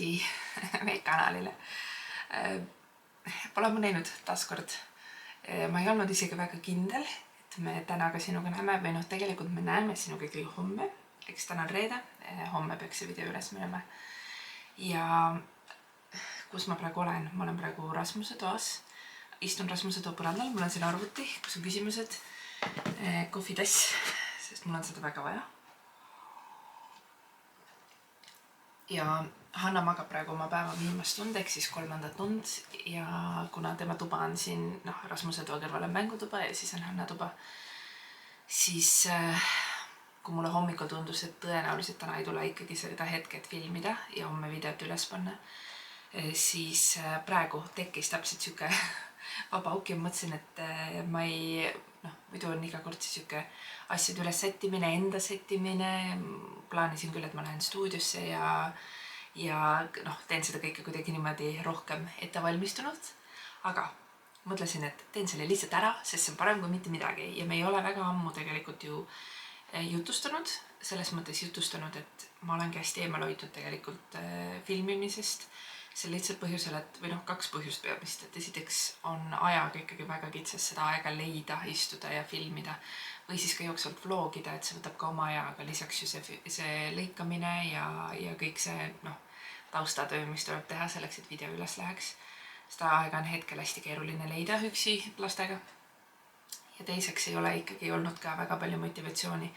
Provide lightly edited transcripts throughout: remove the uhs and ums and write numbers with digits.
tagasi meie kanalile. Pole ma näinud taaskord. Ma ei olnud isegi väga kindel, et me täna ka sinuga näeme või tegelikult me näeme sinuga ikkagi homme. Eks täna on reede, homme peaks see video üles minema. Ja kus ma praegu olen? Ma olen praegu Rasmuse toas. Istun Rasmuse toa põrandal, mul on siin arvuti, kus on küsimused, kohvitass, sest mul on seda väga vaja. Ja Hanna magab praegu oma päeva viimast tund, ehk siis 3. tund ja kuna tema tuba on siin, Rasmuse toa kõrval on mängutuba ja siis on Hanna tuba, siis kui mulle hommikul tundus, et tõenäoliselt täna ei tule ikkagi seda hetke, et filmida ja homme videot üles panna, siis praegu tekkis täpselt siuke vaba auk ja mõtlesin, et ma ei, muidu on iga kord siuke asjade üles sättimine, enda sättimine, plaanisin küll, et ma lähen stuudiosse ja teen seda kõike kuidagi niimoodi rohkem ettevalmistunud, aga mõtlesin, et teen selle lihtsalt ära, sest see on parem kui mitte midagi ja me ei ole väga ammu tegelikult ju jutustanud, selles mõttes jutustanud, et ma olengi hästi eemal hoidnud tegelikult filmimisest, see lihtsalt põhjusel, et kaks põhjust peamist, et esiteks on ajaga ikkagi väga kitsas seda aega leida, istuda ja filmida või siis ka jooksvalt vlogida, et see võtab ka oma ajaga, lisaks ju see lõikamine ja kõik see taustatöö, mis tuleb teha selleks, et video üles läheks. Seda aega on hetkel hästi keeruline leida üksi lastega. Ja teiseks ei ole ikkagi olnud ka väga palju motivatsiooni,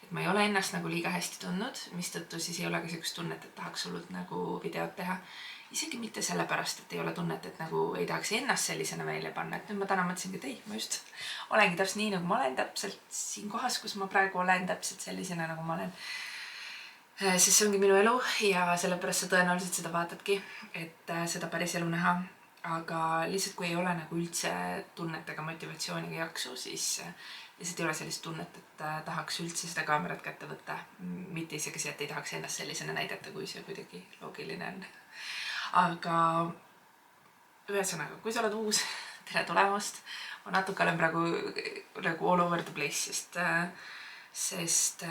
et ma ei ole ennast nagu liiga hästi tundnud, mistõttu siis ei ole ka sellist tunnet, et tahaks hullult nagu videot teha. Isegi mitte sellepärast, et ei ole tunnet, et nagu ei tahaks ennast sellisena välja panna, et nüüd ma täna mõtlesingi, et ei, ma just olengi täpselt nii, nagu ma olen, täpselt siin kohas, kus ma praegu olen, täpselt sellisena, nagu ma olen. Sest see ongi minu elu ja sellepärast sa tõenäoliselt seda vaatadki, et seda päris elu näha. Aga lihtsalt kui ei ole nagu üldse tunnet ega motivatsiooniga jaksu, siis lihtsalt ei ole sellist tunnet, et tahaks üldse seda kaamerat kätte võtta. Mitte isegi see, et ei tahaks ennast sellisena näidata, kui see kuidagi loogiline on. Aga ühesõnaga, kui sa oled uus, tere tulemast. Ma natuke olen praegu nagu all over the place, sest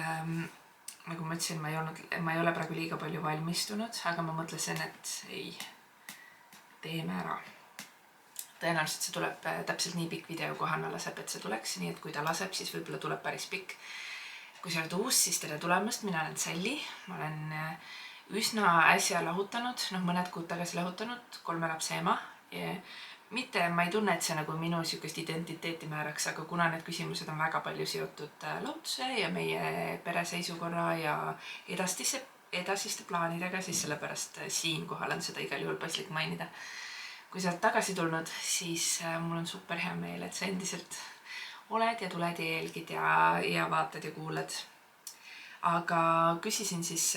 nagu ma ütlesin, ma ei ole praegu liiga palju valmistunud, aga ma mõtlesin, et ei, teeme ära. Tõenäoliselt see tuleb täpselt nii pikk video, kui Hanna laseb, et see tuleks, nii et kui ta laseb, siis võib-olla tuleb päris pikk. Kui sa oled uus, siis tere tulemast, mina olen Salli, ma olen üsna äsja lahutanud, mõned kuud tagasi lahutanud, 3 lapse ema. Mitte, ma ei tunne, et see nagu minu sükest identiteeti määraks, aga kuna need küsimused on väga palju seotud lahutuse ja meie pere seisukorra ja edasiste plaanidega, siis sellepärast siinkohal on seda igal juhul paslik mainida. Kui sa oled tagasi tulnud, siis mul on super hea meel, et sa endiselt oled ja tuled ja jälgid ja vaatad ja kuulad. Aga küsisin siis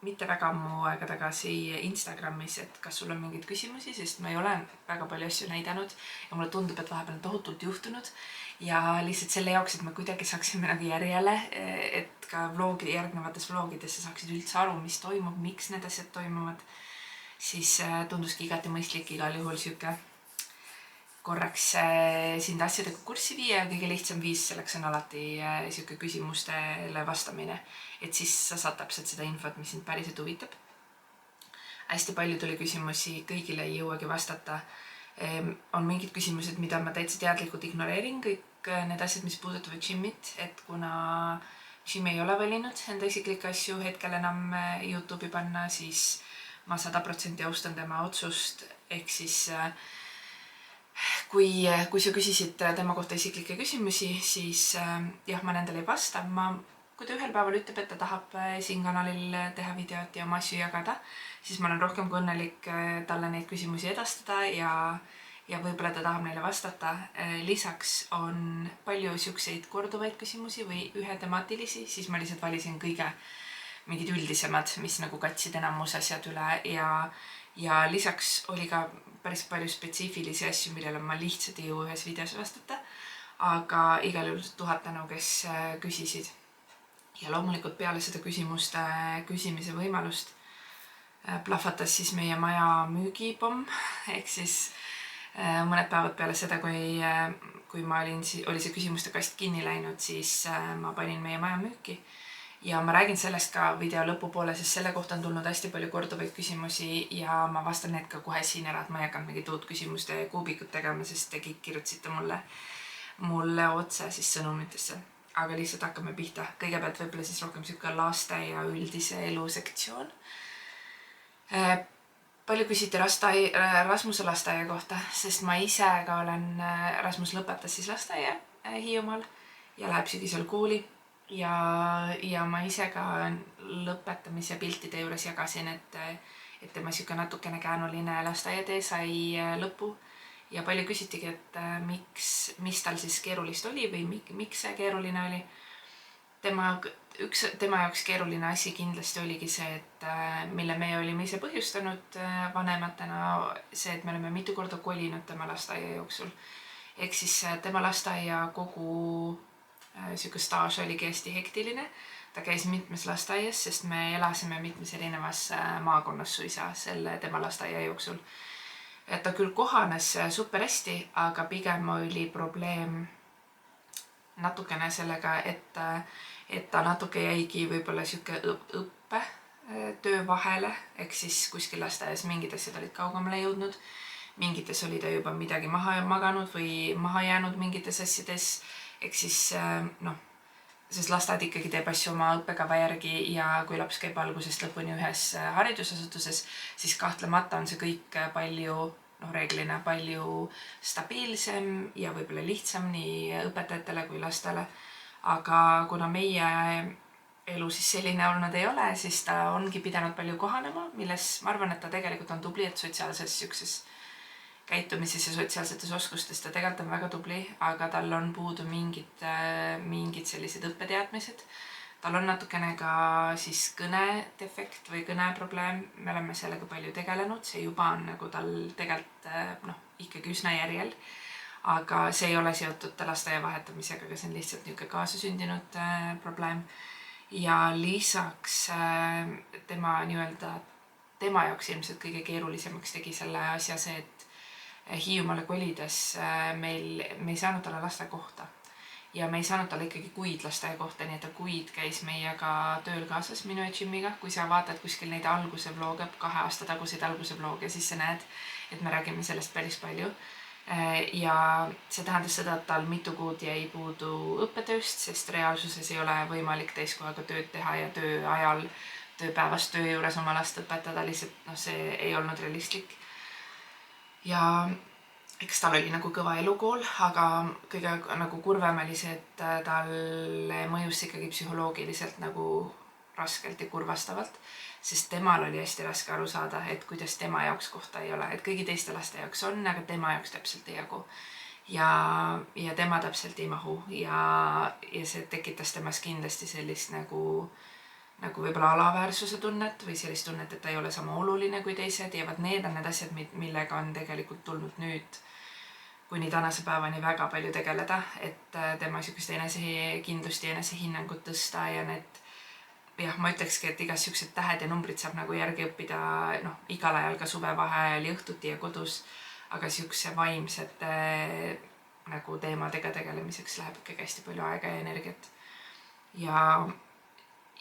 mitte väga ammu aega tagasi Instagramis, et kas sul on mingeid küsimusi, sest ma ei ole väga palju asju näidanud ja mulle tundub, et vahepeal on tohutult juhtunud ja lihtsalt selle jaoks, et me kuidagi saaksime nagu järjele, et ka järgnevates vlogides sa saaksid üldse aru, mis toimub, miks need asjad toimuvad, siis tunduski igati mõistlik igal juhul siuke korraks sind asjadega kurssi viia ja kõige lihtsam viis selleks on alati siuke küsimustele vastamine, et siis sa saad täpselt seda infot, mis sind päriselt huvitab. Hästi palju tuli küsimusi, kõigile ei jõuagi vastata. On mingid küsimused, mida ma täitsa teadlikult ignoreerin, kõik need asjad, mis puudutavad Jimit, et kuna Jim ei ole valinud enda isiklikke asju hetkel enam YouTube'i panna, siis ma 100% austan tema otsust, ehk siis kui sa küsisid tema kohta isiklikke küsimusi, siis jah, ma nendele ei vasta. Kui ta ühel päeval ütleb, et ta tahab siin kanalil teha videot ja oma asju jagada, siis ma olen rohkem kui õnnelik talle neid küsimusi edastada ja võib-olla ta tahab neile vastata. Lisaks on palju siukseid korduvaid küsimusi või ühetemaatilisi, siis ma lihtsalt valisin kõige mingid üldisemad, mis nagu katsid enamus asjad üle ja lisaks oli ka päris palju spetsiifilisi asju, millele ma lihtsalt ei jõua ühes videos vastata, aga igal juhul 1000 tänu, kes küsisid. Ja loomulikult peale seda küsimuste küsimise võimalust plahvatas siis meie maja müügipomm, ehk siis mõned päevad peale seda, kui ma oli see küsimuste kast kinni läinud, siis ma panin meie maja müüki ja ma räägin sellest ka video lõpupoole, sest selle kohta on tulnud hästi palju korduvaid küsimusi ja ma vastan need ka kohe siin ära, et ma ei hakanud mingit uut küsimuste kuubikut tegema, sest te kõik kirjutasite mulle otse siis sõnumitesse. Aga lihtsalt hakkame pihta. Kõigepealt võib-olla siis rohkem siuke laste ja üldise elu sektsioon. Palju küsiti Rasmuse lasteaia kohta, sest ma ise ka olen, Rasmus lõpetas siis lasteaia Hiiumaal ja läheb sügisel kooli ja ma ise ka lõpetamise piltide juures jagasin, et tema siuke natukene käänuline lasteaiatee sai lõpu ja palju küsitigi, et mis tal siis keerulist oli või miks see keeruline oli. Tema jaoks keeruline asi kindlasti oligi see, et mille me olime ise põhjustanud vanematena, see, et me oleme mitu korda kolinud tema lasteaia jooksul. Ehk siis tema lasteaia kogu siuke staaž oligi hästi hektiline. Ta käis mitmes lasteaias, sest me elasime mitmes erinevas maakonnas suisa selle tema lasteaia jooksul. Et ta küll kohanes super hästi, aga pigem oli probleem natukene sellega, et ta natuke jäigi võib-olla siuke õppe töö vahele, ehk siis kuskil lasteaias mingid asjad olid kaugemale jõudnud, mingites oli ta juba midagi maha maganud või maha jäänud mingites asjades, ehk siis sest lasteaed ikkagi teeb asju oma õppekava järgi ja kui laps käib algusest lõpuni ühes haridusasutuses, siis kahtlemata on see kõik palju reeglina palju stabiilsem ja võib-olla lihtsam nii õpetajatele kui lastele. Aga kuna meie elu siis selline olnud ei ole, siis ta ongi pidanud palju kohanema, milles ma arvan, et ta tegelikult on tubli, et sotsiaalses siukses käitumises ja sotsiaalsetes oskustes ta tegelikult on väga tubli, aga tal on puudu mingid sellised õppeteadmised. Tal on natukene ka siis kõnedefekt või kõneprobleem, me oleme sellega palju tegelenud, see juba on nagu tal tegelikult ikkagi üsna järjel, aga see ei ole seotud lasteaia vahetamisega, aga see on lihtsalt niisugune kaasasündinud probleem. Ja lisaks tema jaoks ilmselt kõige keerulisemaks tegi selle asja see, et Hiiumaale kolides me ei saanud talle lastekohta. Ja me ei saanud talle ikkagi kuid lasteaia kohta, nii et ta kuid käis meiega tööl kaasas minu ja Jimiga. Kui sa vaatad kuskil neid alguse vlooge, 2 aasta taguseid alguse vlooge, siis sa näed, et me räägime sellest päris palju. Ja see tähendas seda, et tal mitu kuud jäi puudu õppetööst, sest reaalsuses ei ole võimalik täiskohaga tööd teha ja töö ajal, tööpäevast töö juures oma last õpetada, lihtsalt see ei olnud realistlik. Ja eks tal oli nagu kõva elukool, aga kõige nagu kurvem oli see, et talle mõjus ikkagi psühholoogiliselt nagu raskelt ja kurvastavalt, sest temal oli hästi raske aru saada, et kuidas tema jaoks kohta ei ole, et kõigi teiste laste jaoks on, aga tema jaoks täpselt ei jagu. Ja tema täpselt ei mahu ja see tekitas temas kindlasti sellist nagu võib-olla alaväärsuse tunnet või sellist tunnet, et ta ei ole sama oluline kui teised ja need on need asjad, millega on tegelikult tulnud nüüd kuni tänase päevani väga palju tegeleda, et tema siukest enesekindlust ja enesehinnangut tõsta ja ma ütlekski, et igas siuksed tähed ja numbrid saab nagu järgi õppida igal ajal ka suvevaheajal ja õhtuti ja kodus, aga siukse vaimsete nagu teemadega tegelemiseks läheb ikkagi hästi palju aega ja energiat.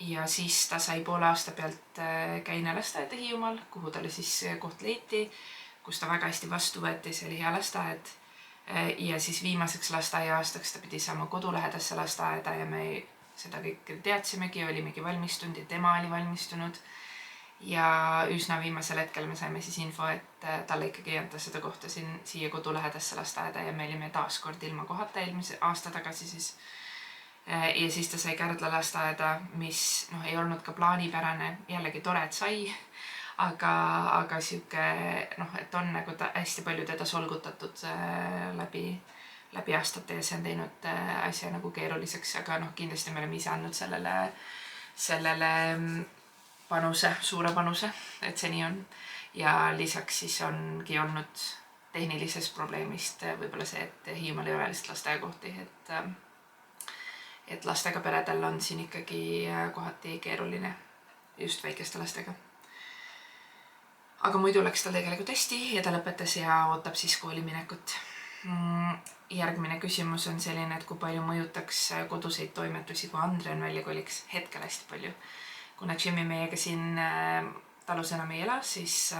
Ja siis ta sai poole aasta pealt Käine lasteaeda Hiiumaal, kuhu talle siis koht leiti, kus ta väga hästi vastu võeti, see oli hea lasteaed. Ja siis viimaseks lasteaia aastaks ta pidi saama kodulähedasse lasteaeda ja me seda kõike teadsimegi, olimegi valmistunud ja tema oli valmistunud. Ja üsna viimasel hetkel me saime siis info, et talle ikkagi ei anta seda kohta siia kodulähedasse lasteaeda ja me olime taas kord ilma kohata eelmise aasta tagasi siis. Ja siis ta sai Kärdla lasteaeda, mis ei olnud ka plaanipärane, jällegi tore, et sai. Aga siuke, et on nagu hästi palju teda solgutatud läbi aastate ja see on teinud asja nagu keeruliseks, aga kindlasti me oleme ise andnud sellele suure panuse, et see nii on. Ja lisaks siis ongi olnud tehnilisest probleemist võib-olla see, et Hiiumaal ei ole lihtsalt lasteaiakohti, et lastega peredel on siin ikkagi kohati keeruline just väikeste lastega. Aga muidu läks tal tegelikult hästi ja ta lõpetas ja ootab siis kooli minekut. Järgmine küsimus on selline, et kui palju mõjutaks koduseid toimetusi, kui Andre on välja koliks. Hetkel hästi palju. Kuna Jimmy meiega siin talus enam ei ela, siis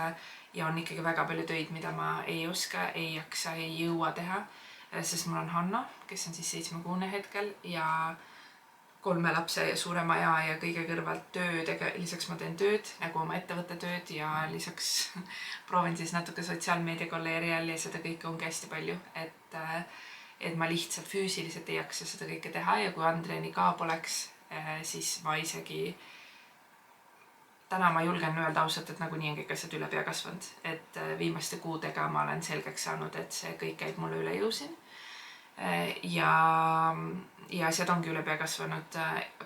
ja on ikkagi väga palju töid, mida ma ei oska, ei jaksa, ei jõua teha, sest mul on Hanna, kes on siis 7-kuune hetkel ja 3 lapse ja suure maja ja kõige kõrvalt tööd, lisaks ma teen tööd nagu oma ettevõtte tööd ja lisaks proovin siis natuke sotsiaalmeedia galleerial ja seda kõike ongi hästi palju, et ma lihtsalt füüsiliselt ei jaksa seda kõike teha ja kui Andreni ka poleks, siis ma isegi täna ma julgen öelda ausalt, et nagunii on kõik asjad üle pea kasvanud, et viimaste kuudega ma olen selgeks saanud, et see kõik käib mulle üle jõu siin. Ja asjad ongi üle pea kasvanud,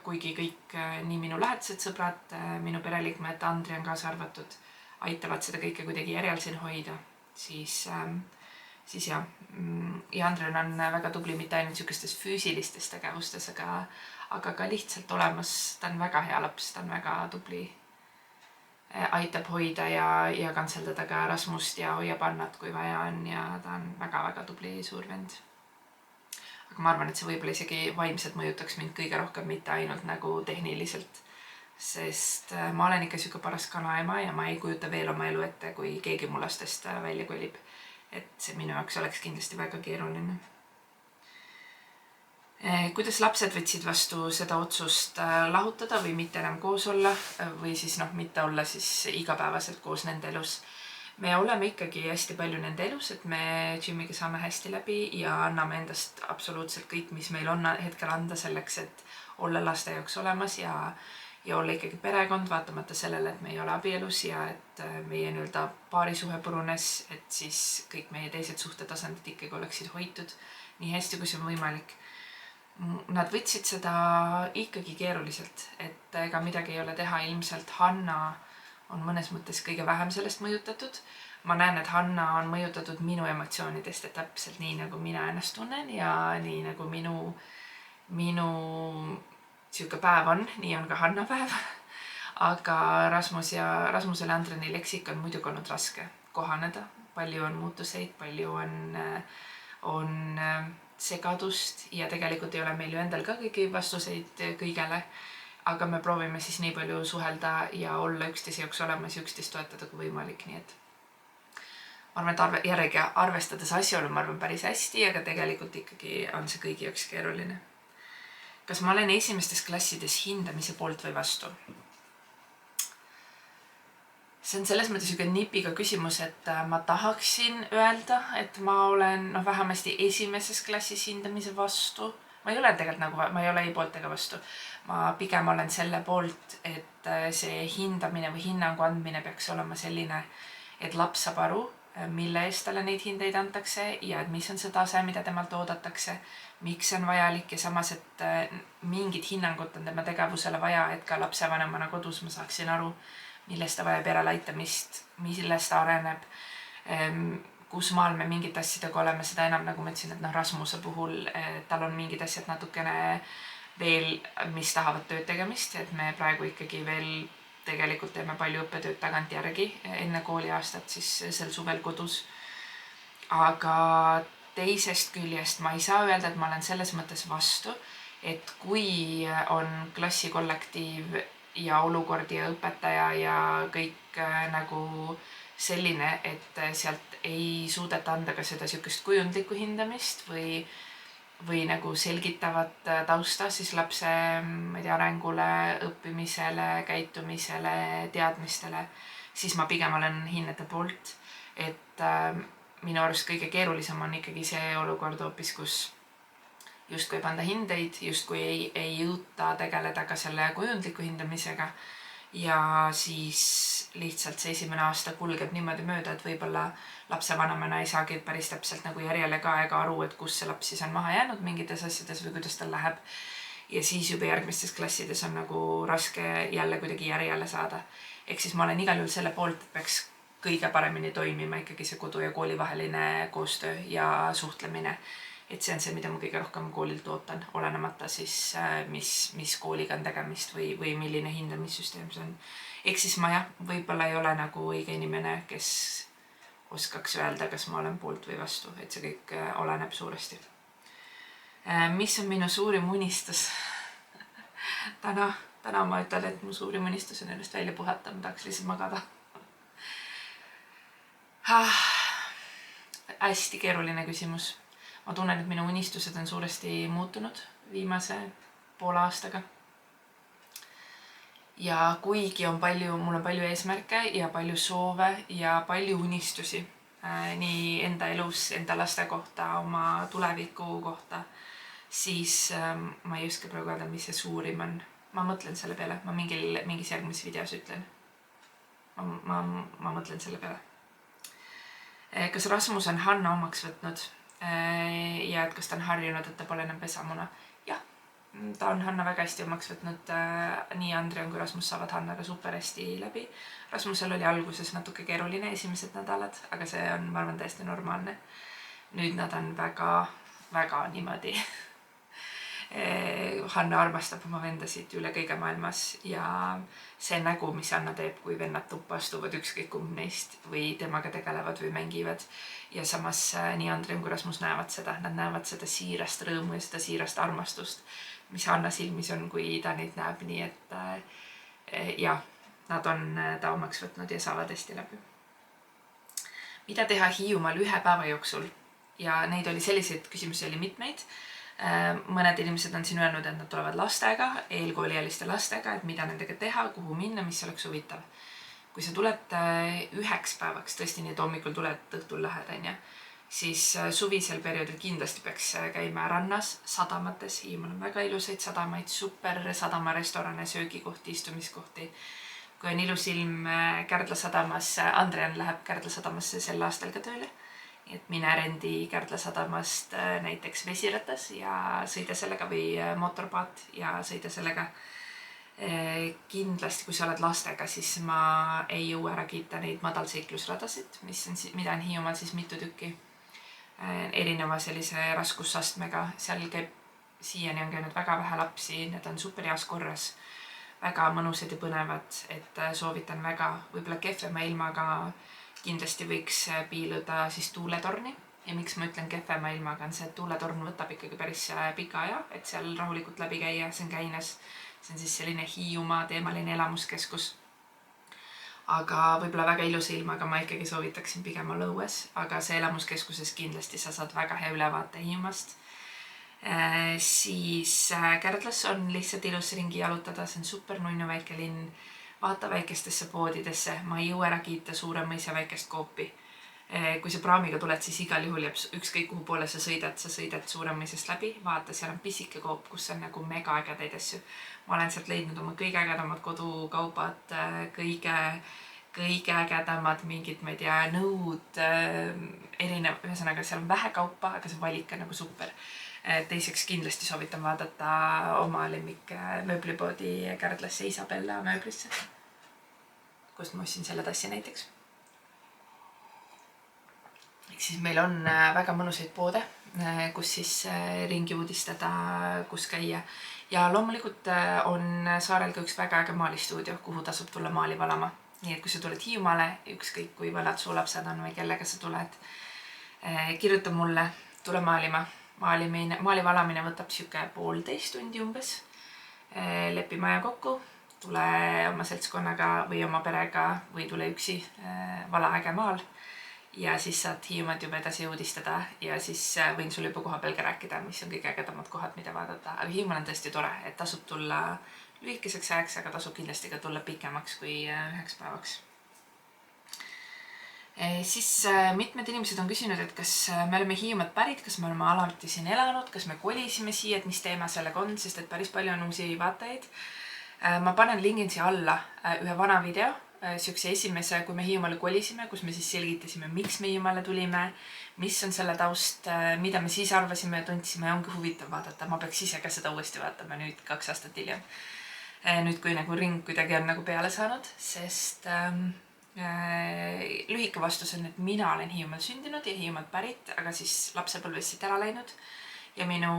kuigi kõik nii minu lähedased sõbrad, minu pereliikmed, Andre on kaasa arvatud, aitavad seda kõike kuidagi järjel siin hoida, siis jah. Ja Andre on väga tubli mitte ainult niisugustes füüsilistes tegevustes, aga ka lihtsalt olemas, ta on väga hea laps, ta on väga tubli, aitab hoida ja kantseldada ka Rasmust ja hoiab Annat, kui vaja on ja ta on väga-väga tubli suur vend. Aga ma arvan, et see võib-olla isegi vaimselt mõjutaks mind kõige rohkem, mitte ainult nagu tehniliselt, sest ma olen ikka siuke paras kanaema ja ma ei kujuta veel oma elu ette, kui keegi mu lastest välja kolib. Et see minu jaoks oleks kindlasti väga keeruline. Kuidas lapsed võtsid vastu seda otsust lahutada või mitte enam koos olla või siis mitte olla siis igapäevaselt koos nende elus? Me oleme ikkagi hästi palju nende elus, et me Jimmy'ga saame hästi läbi ja anname endast absoluutselt kõik, mis meil on hetkel anda selleks, et olla laste jaoks olemas ja olla ikkagi perekond, vaatamata sellele, et me ei ole abielus ja et meie nii-öelda paarisuhe purunes, et siis kõik meie teised suhtetasandid ikkagi oleksid hoitud nii hästi, kui see on võimalik. Nad võtsid seda ikkagi keeruliselt, et ega midagi ei ole teha, ilmselt Hanna on mõnes mõttes kõige vähem sellest mõjutatud. Ma näen, et Hanna on mõjutatud minu emotsioonidest, et täpselt nii, nagu mina ennast tunnen ja nii, nagu minu siuke päev on, nii on ka Hanna päev. Aga Rasmusel ja Andrenil eksik on muidugi olnud raske kohaneda. Palju on muutuseid, palju on segadust ja tegelikult ei ole meil ju endal ka kõigi vastuseid kõigele. Aga me proovime siis nii palju suhelda ja olla üksteise jaoks olemas ja üksteist toetada kui võimalik, nii et ma arvan, et järgi arvestades asjaolu ma arvan päris hästi, aga tegelikult ikkagi on see kõigi jaoks keeruline. Kas ma olen esimestes klassides hindamise poolt või vastu? See on selles mõttes üks nipiga küsimus, et ma tahaksin öelda, et ma olen vähemasti esimeses klassis hindamise vastu. Ma ei ole tegelikult ma ei ole ei poolt ega vastu. Ma pigem olen selle poolt, et see hindamine või hinnangu andmine peaks olema selline, et laps saab aru, mille eest talle neid hindeid antakse ja et mis on see tase, mida temalt oodatakse, miks see on vajalik ja samas, et mingit hinnangut on tema tegevusele vaja, et ka lapsevanemana kodus ma saaksin aru, millest ta vajab järeleaitamist, millest ta areneb, kus maal me mingit asjadega oleme, seda enam, nagu ma ütlesin, et Rasmuse puhul tal on mingid asjad natukene veel, mis tahavad tööd tegemist, et me praegu ikkagi veel tegelikult teeme palju õppetööd tagant järgi enne kooliaastat siis sel suvel kodus. Aga teisest küljest ma ei saa öelda, et ma olen selles mõttes vastu, et kui on klassikollektiiv ja olukord ja õpetaja ja kõik nagu selline, et sealt ei suudeta anda ka seda siukest kujundlikku hindamist või nagu selgitavat tausta siis lapse arengule, õppimisele, käitumisele, teadmistele, siis ma pigem olen hinnete poolt. Et minu arust kõige keerulisem on ikkagi see olukord hoopis, kus justkui ei panda hindeid, justkui ei jõuta tegeleda ka selle kujundliku hindamisega. Ja siis lihtsalt see esimene aasta kulgeb niimoodi mööda, et võib-olla lapsevanemana ei saagi päris täpselt nagu järjele ka ega aru, et kus see laps siis on maha jäänud mingites asjades või kuidas tal läheb. Ja siis juba järgmistes klassides on nagu raske jälle kuidagi järjele saada. Ehk siis ma olen igal juhul selle poolt, et peaks kõige paremini toimima ikkagi see kodu ja kooli vaheline koostöö ja suhtlemine. Et see on see, mida ma kõige rohkem koolilt ootan, olenemata siis, mis kooliga on tegemist või milline hindamissüsteem see on. Ehk siis ma võib-olla ei ole nagu õige inimene, kes oskaks öelda, kas ma olen poolt või vastu, et see kõik oleneb suuresti. Mis on minu suurim unistus? Täna ma ütlen, et mu suurim unistus on ennast välja puhata, ma tahaks lihtsalt magada. Hästi keeruline küsimus. Ma tunnen, et minu unistused on suuresti muutunud viimase poole aastaga. Ja kuigi mul on palju eesmärke ja palju soove ja palju unistusi nii enda elus, enda laste kohta, oma tuleviku kohta, siis ma ei oska praegu öelda, mis see suurim on. Ma mõtlen selle peale, ma mingis järgmises videos ütlen. Ma mõtlen selle peale. Kas Rasmus on Hanna omaks võtnud ja et kas ta on harjunud, et ta pole enam pesamuna? Jah, ta on Hanna väga hästi omaks võtnud. Nii Andrian kui Rasmus saavad Hannaga super hästi läbi. Rasmusel oli alguses natuke keeruline esimesed nädalad, aga see on, ma arvan, täiesti normaalne. Nüüd nad on väga niimoodi. Hanna armastab oma vendasid üle kõige maailmas ja see nägu, mis Hanna teeb, kui vennad tuppa astuvad, ükskõik kumb neist või temaga tegelevad või mängivad. Ja samas nii Andrian kui Rasmus näevad seda, nad näevad seda siirast rõõmu ja seda siirast armastust, mis Hanna silmis on, kui ta neid näeb, nii et ja, nad on ta omaks võtnud ja saavad hästi läbi. Mida teha Hiiumaal 1 päeva jooksul? Ja neid oli selliseid küsimusi oli mitmeid. Mõned inimesed on siin öelnud, et nad tulevad lastega, eelkooliealiste lastega, et mida nendega teha, kuhu minna, mis oleks huvitav. Kui sa tuled 1 päevaks, tõesti nii, et hommikul tuled, õhtul lähed, siis suvisel perioodil kindlasti peaks käima rannas, sadamates. Hiiumaal on väga ilusaid sadamaid, super sadamarestorane, söögikohti, istumiskohti. Kui on ilus ilm Kärdla sadamas, Andrian läheb Kärdla sadamasse sel aastal ka tööle. Et mine rendi Kärdla sadamast näiteks vesiratas ja sõida sellega või motorpaat ja sõida sellega. Kindlasti, kui sa oled lastega, siis ma ei jõua ära kiita neid madalseiklusradasid, mida on Hiiumaal siis mitu tükki. Erineva sellise raskusastmega, seal käib, siiani on käinud väga vähe lapsi, need on super heas korras, väga mõnusad ja põnevad, et soovitan väga, võib-olla kehvema ilmaga kindlasti võiks piiluda siis tuuletorni ja miks ma ütlen kehvema ilmaga on see, et tuuletorn võtab ikkagi päris pika aja, et seal rahulikult läbi käia, see on Käines, see on siis selline Hiiumaa teemaline elamuskeskus. Aga võib-olla väga ilusa ilmaga ma ikkagi soovitaksin pigem olla õues, aga see elamuskeskuses kindlasti sa saad väga hea ülevaate Hiiumaast. Siis Kärdlas on lihtsalt ilus ringi jalutada, see on super nunnu väike linn. Vaata väikestesse poodidesse, ma ei jõua ära kiita Suuremõisa väikest koopi. Kui sa praamiga tuled, siis igal juhul jääb ükskõik kuhu poole sa sõidad Suuremõisast läbi. Vaata, seal on pisike koop, kus on nagu mega ägedaid asju. Ma olen sealt leidnud oma kõige ägedamad kodukaubad, kõige ägedamad mingid, ma ei tea, nõud, ühesõnaga seal on vähe kaupa, aga see valik on nagu super. Teiseks kindlasti soovitan vaadata oma lemmik mööblipoodi Kärdlasse Isabella mööblisse, kust ma ostsin selle tassi näiteks. Ehk siis meil on väga mõnusaid poode, kus siis ringi uudistada, kus käia. Ja loomulikult on saarel ka üks väga äge maalistuudio, kuhu tasub tulla maali valama. Nii et kui sa tuled Hiiumaale, ükskõik kui vanad su lapsed on või kellega sa tuled, kirjuta mulle, tule maalima. Maali valamine võtab siuke 1,5 tundi umbes. Lepime aja kokku, tule oma seltskonnaga või oma perega või tule üksi vala äge maal. Ja siis saad Hiiumaad juba edasi uudistada ja siis võin sul juba koha peal ka rääkida, mis on kõige ägedamad kohad, mida vaadata. Aga Hiiumaal on tõesti tore, et tasub tulla lühikeseks ajaks, aga tasub kindlasti ka tulla pikemaks kui 1 päevaks. Siis mitmed inimesed on küsinud, et kas me oleme Hiiumaad pärit, kas me oleme alati siin elanud, kas me kolisime siia, et mis teema sellega on, sest et päris palju on uusi vaatajaid. Ma panen lingin siia alla ühe vana video, siukse esimese, kui me Hiiumaale kolisime, kus me siis selgitasime, miks me Hiiumaale tulime, mis on selle taust, mida me siis arvasime ja tundsime ja ongi huvitav vaadata. Ma peaks ise ka seda uuesti vaatama nüüd 2 aastat hiljem. Nüüd kui nagu ring kuidagi on nagu peale saanud, sest lühike vastus on, et mina olen Hiiumaal sündinud ja Hiiumaalt pärit, aga siis lapsepõlvest siit ära läinud ja minu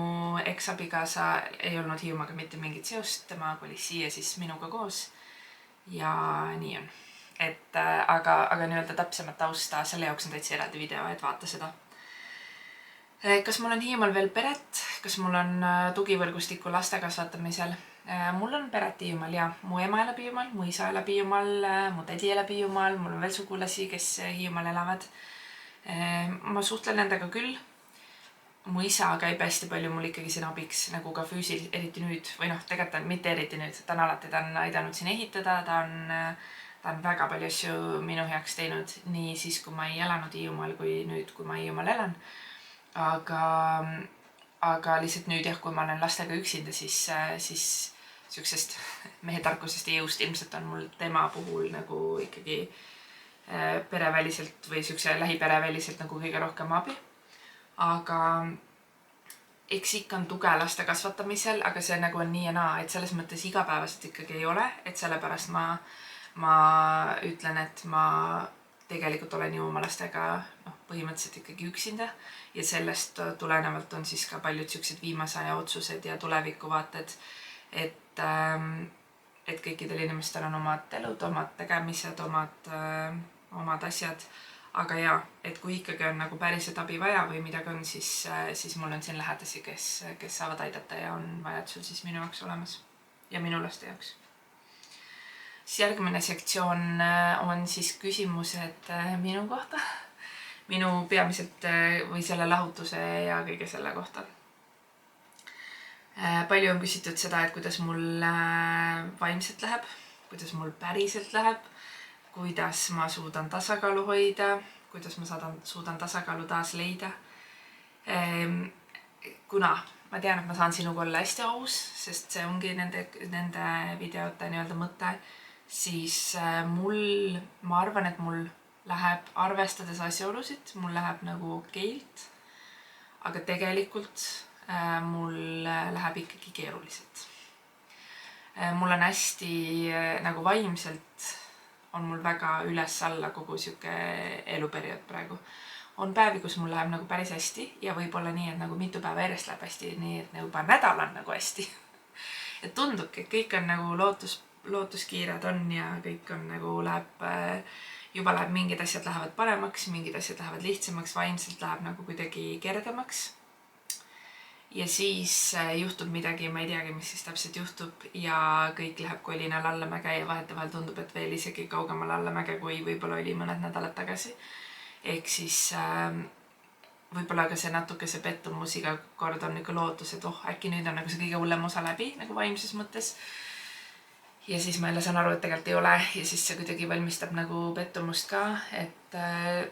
eksabikaasa ei olnud Hiiumaaga mitte mingit seost, tema kolis siia siis minuga koos ja nii on. et aga nii-öelda täpsemat tausta selle jaoks on täitsa eraldi video, et vaata seda. Kas mul on Hiiumaal veel peret? Kas mul on tugivõrgustikku laste kasvatamisel? Mul on peret Hiiumaal ja mu ema elab Hiiumaal, mu isa elab Hiiumaal, mu tädi elab Hiiumaal, mul on veel sugulasi, kes Hiiumaal elavad. Ma suhtlen nendega küll. Mu isa käib hästi palju mul ikkagi siin abiks, nagu ka eriti nüüd, või tegelikult on mitte eriti nüüd, ta on aidanud siin ehitada, ta on väga palju asju minu heaks teinud, nii siis, kui ma ei elanud Hiiumaal, kui nüüd, kui ma Hiiumaal elan. Aga lihtsalt nüüd jah, kui ma olen lastega üksinda, siis siuksest mehetarkusest ja jõust ilmselt on mul tema puhul nagu ikkagi pereväliselt või siukse lähipereväliselt nagu kõige rohkem abi. Aga eks ikka on tuge laste kasvatamisel, aga see nagu on nii ja naa, et selles mõttes igapäevaselt ikkagi ei ole, et sellepärast ma ütlen, et ma tegelikult olen ju oma lastega põhimõtteliselt ikkagi üksinda ja sellest tulenevalt on siis ka paljud siuksed viimase aja otsused ja tulevikuvaated, et kõikidel inimestel on omad elud, omad tegemised, omad asjad. Aga jaa, et kui ikkagi on nagu päriselt abi vaja või midagi on, siis mul on siin lähedasi, kes saavad aidata ja on vajadusel siis minu jaoks olemas ja minu laste jaoks. Siis järgmine sektsioon on siis küsimused minu kohta, minu peamiselt või selle lahutuse ja kõige selle kohta. Palju on küsitud seda, et kuidas mul vaimselt läheb, kuidas mul päriselt läheb, kuidas ma suudan tasakaalu hoida, kuidas ma suudan tasakaalu taas leida. Kuna ma tean, et ma saan sinuga olla hästi aus, sest see ongi nende videote nii-öelda mõte, siis ma arvan, et mul läheb arvestades asjaolusid, mul läheb nagu okeilt, aga tegelikult mul läheb ikkagi keeruliselt. Mul on hästi nagu vaimselt on mul väga üles-alla kogu siuke eluperiood praegu. On päevi, kus mul läheb nagu päris hästi ja võib-olla nii, et nagu mitu päeva järjest läheb hästi, nii et juba nädal on nagu hästi. Et tundubki, et kõik on nagu lootuskiired on ja kõik on nagu juba läheb mingid asjad lähevad paremaks, mingid asjad lähevad lihtsamaks, vaimselt läheb nagu kuidagi kergemaks. Ja siis juhtub midagi, ma ei teagi, mis siis täpselt juhtub ja kõik läheb kolinal allamäge ja vahetevahel tundub, et veel isegi kaugemal allamäge, kui võib-olla oli mõned nädalad tagasi. Ehk siis võib-olla ka see natuke see pettumus iga kord on nagu lootus, et äkki nüüd on nagu see kõige hullem osa läbi nagu vaimses mõttes. Ja siis ma jälle saan aru, et tegelikult ei ole ja siis see kuidagi valmistab nagu pettumust ka, et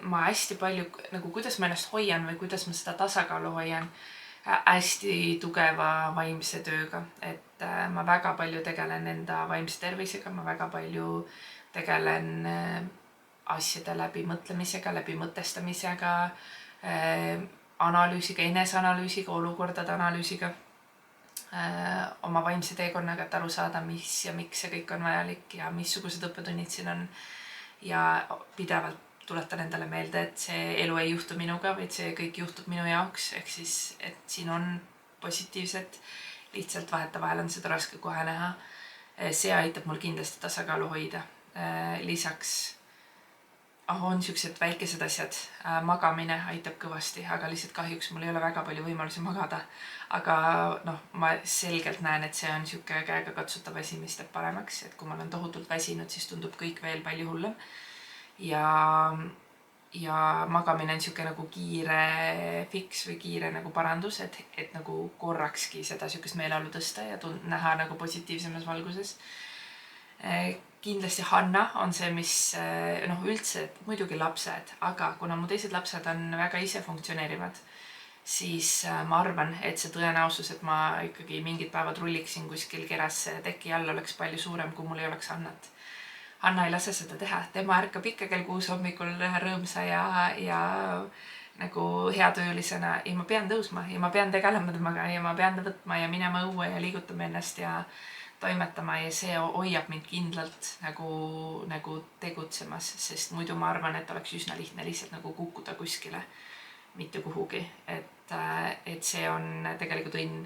ma hästi palju nagu kuidas ma ennast hoian või kuidas ma seda tasakaalu hoian hästi tugeva vaimse tööga, et ma väga palju tegelen enda vaimse tervisega, ma väga palju tegelen asjade läbi mõtlemisega, läbi mõtestamisega, analüüsiga, eneseanalüüsiga, olukordade analüüsiga, oma vaimse teekonnaga, et aru saada, mis ja miks see kõik on vajalik ja missugused õppetunnid siin on ja pidevalt tuletan endale meelde, et see elu ei juhtu minuga, vaid see kõik juhtub minu jaoks, ehk siis, et siin on positiivset, lihtsalt vahetevahel on seda raske kohe näha. See aitab mul kindlasti tasakaalu hoida. Lisaks on siuksed väikesed asjad, magamine aitab kõvasti, aga lihtsalt kahjuks mul ei ole väga palju võimalusi magada. Aga ma selgelt näen, et see on siuke käega katsutav asi, mis teeb paremaks, et kui ma olen tohutult väsinud, siis tundub kõik veel palju hullem. Ja magamine on siuke nagu kiire fix või kiire nagu parandus, et nagu korrakski seda siukest meeleolu tõsta ja näha nagu positiivsemas valguses. Kindlasti Hanna on see, mis üldse muidugi lapsed, aga kuna mu teised lapsed on väga ise funktsioneerivad, siis ma arvan, et see tõenäosus, et ma ikkagi mingid päevad rulliksin kuskil kerasse teki all oleks palju suurem, kui mul ei oleks Hannat. Hanna ei lase seda teha, tema ärkab ikka kell 6 hommikul rõõmsa ja nagu heatöölisena ja ma pean tõusma ja ma pean tegelema temaga ja ma pean ta võtma ja minema õue ja liigutama ennast ja toimetama ja see hoiab mind kindlalt nagu tegutsemas, sest muidu ma arvan, et oleks üsna lihtne lihtsalt nagu kukkuda kuskile, mitte kuhugi, et see on tegelikult õnn,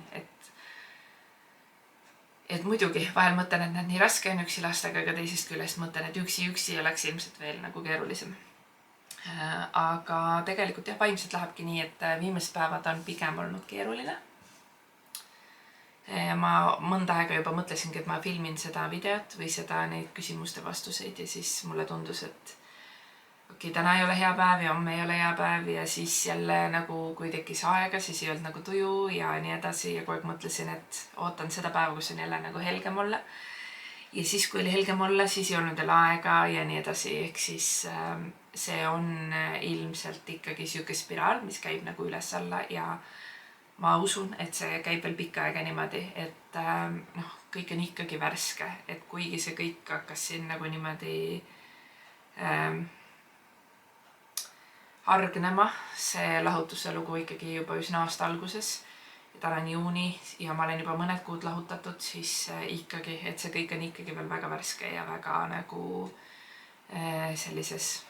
et muidugi vahel mõtlen, et nii raske on üksi lastega, aga teisest küljest mõtlen, et üksi oleks ilmselt veel nagu keerulisem. Aga tegelikult jah, vaimselt lähebki nii, et viimased päevad on pigem olnud keeruline. Ma mõnda aega juba mõtlesingi, et ma filmin seda videot või neid küsimuste vastuseid ja siis mulle tundus, et täna ei ole hea päev ja homme ei ole hea päev ja siis jälle nagu kui tekkis aega, siis ei olnud nagu tuju ja nii edasi ja kogu aeg mõtlesin, et ootan seda päeva, kus on jälle nagu helgem olla. Ja siis kui oli helgem olla, siis ei olnud jälle aega ja nii edasi, ehk siis see on ilmselt ikkagi siuke spiraal, mis käib nagu üles-alla ja ma usun, et see käib veel pikka aega niimoodi, et kõik on ikkagi värske, et kuigi see kõik hakkas siin nagu niimoodi hargnema, see lahutuse lugu ikkagi juba üsna aasta alguses. Täna on juuni ja ma olen juba mõned kuud lahutatud, siis ikkagi, et see kõik on ikkagi veel väga värske ja väga nagu sellises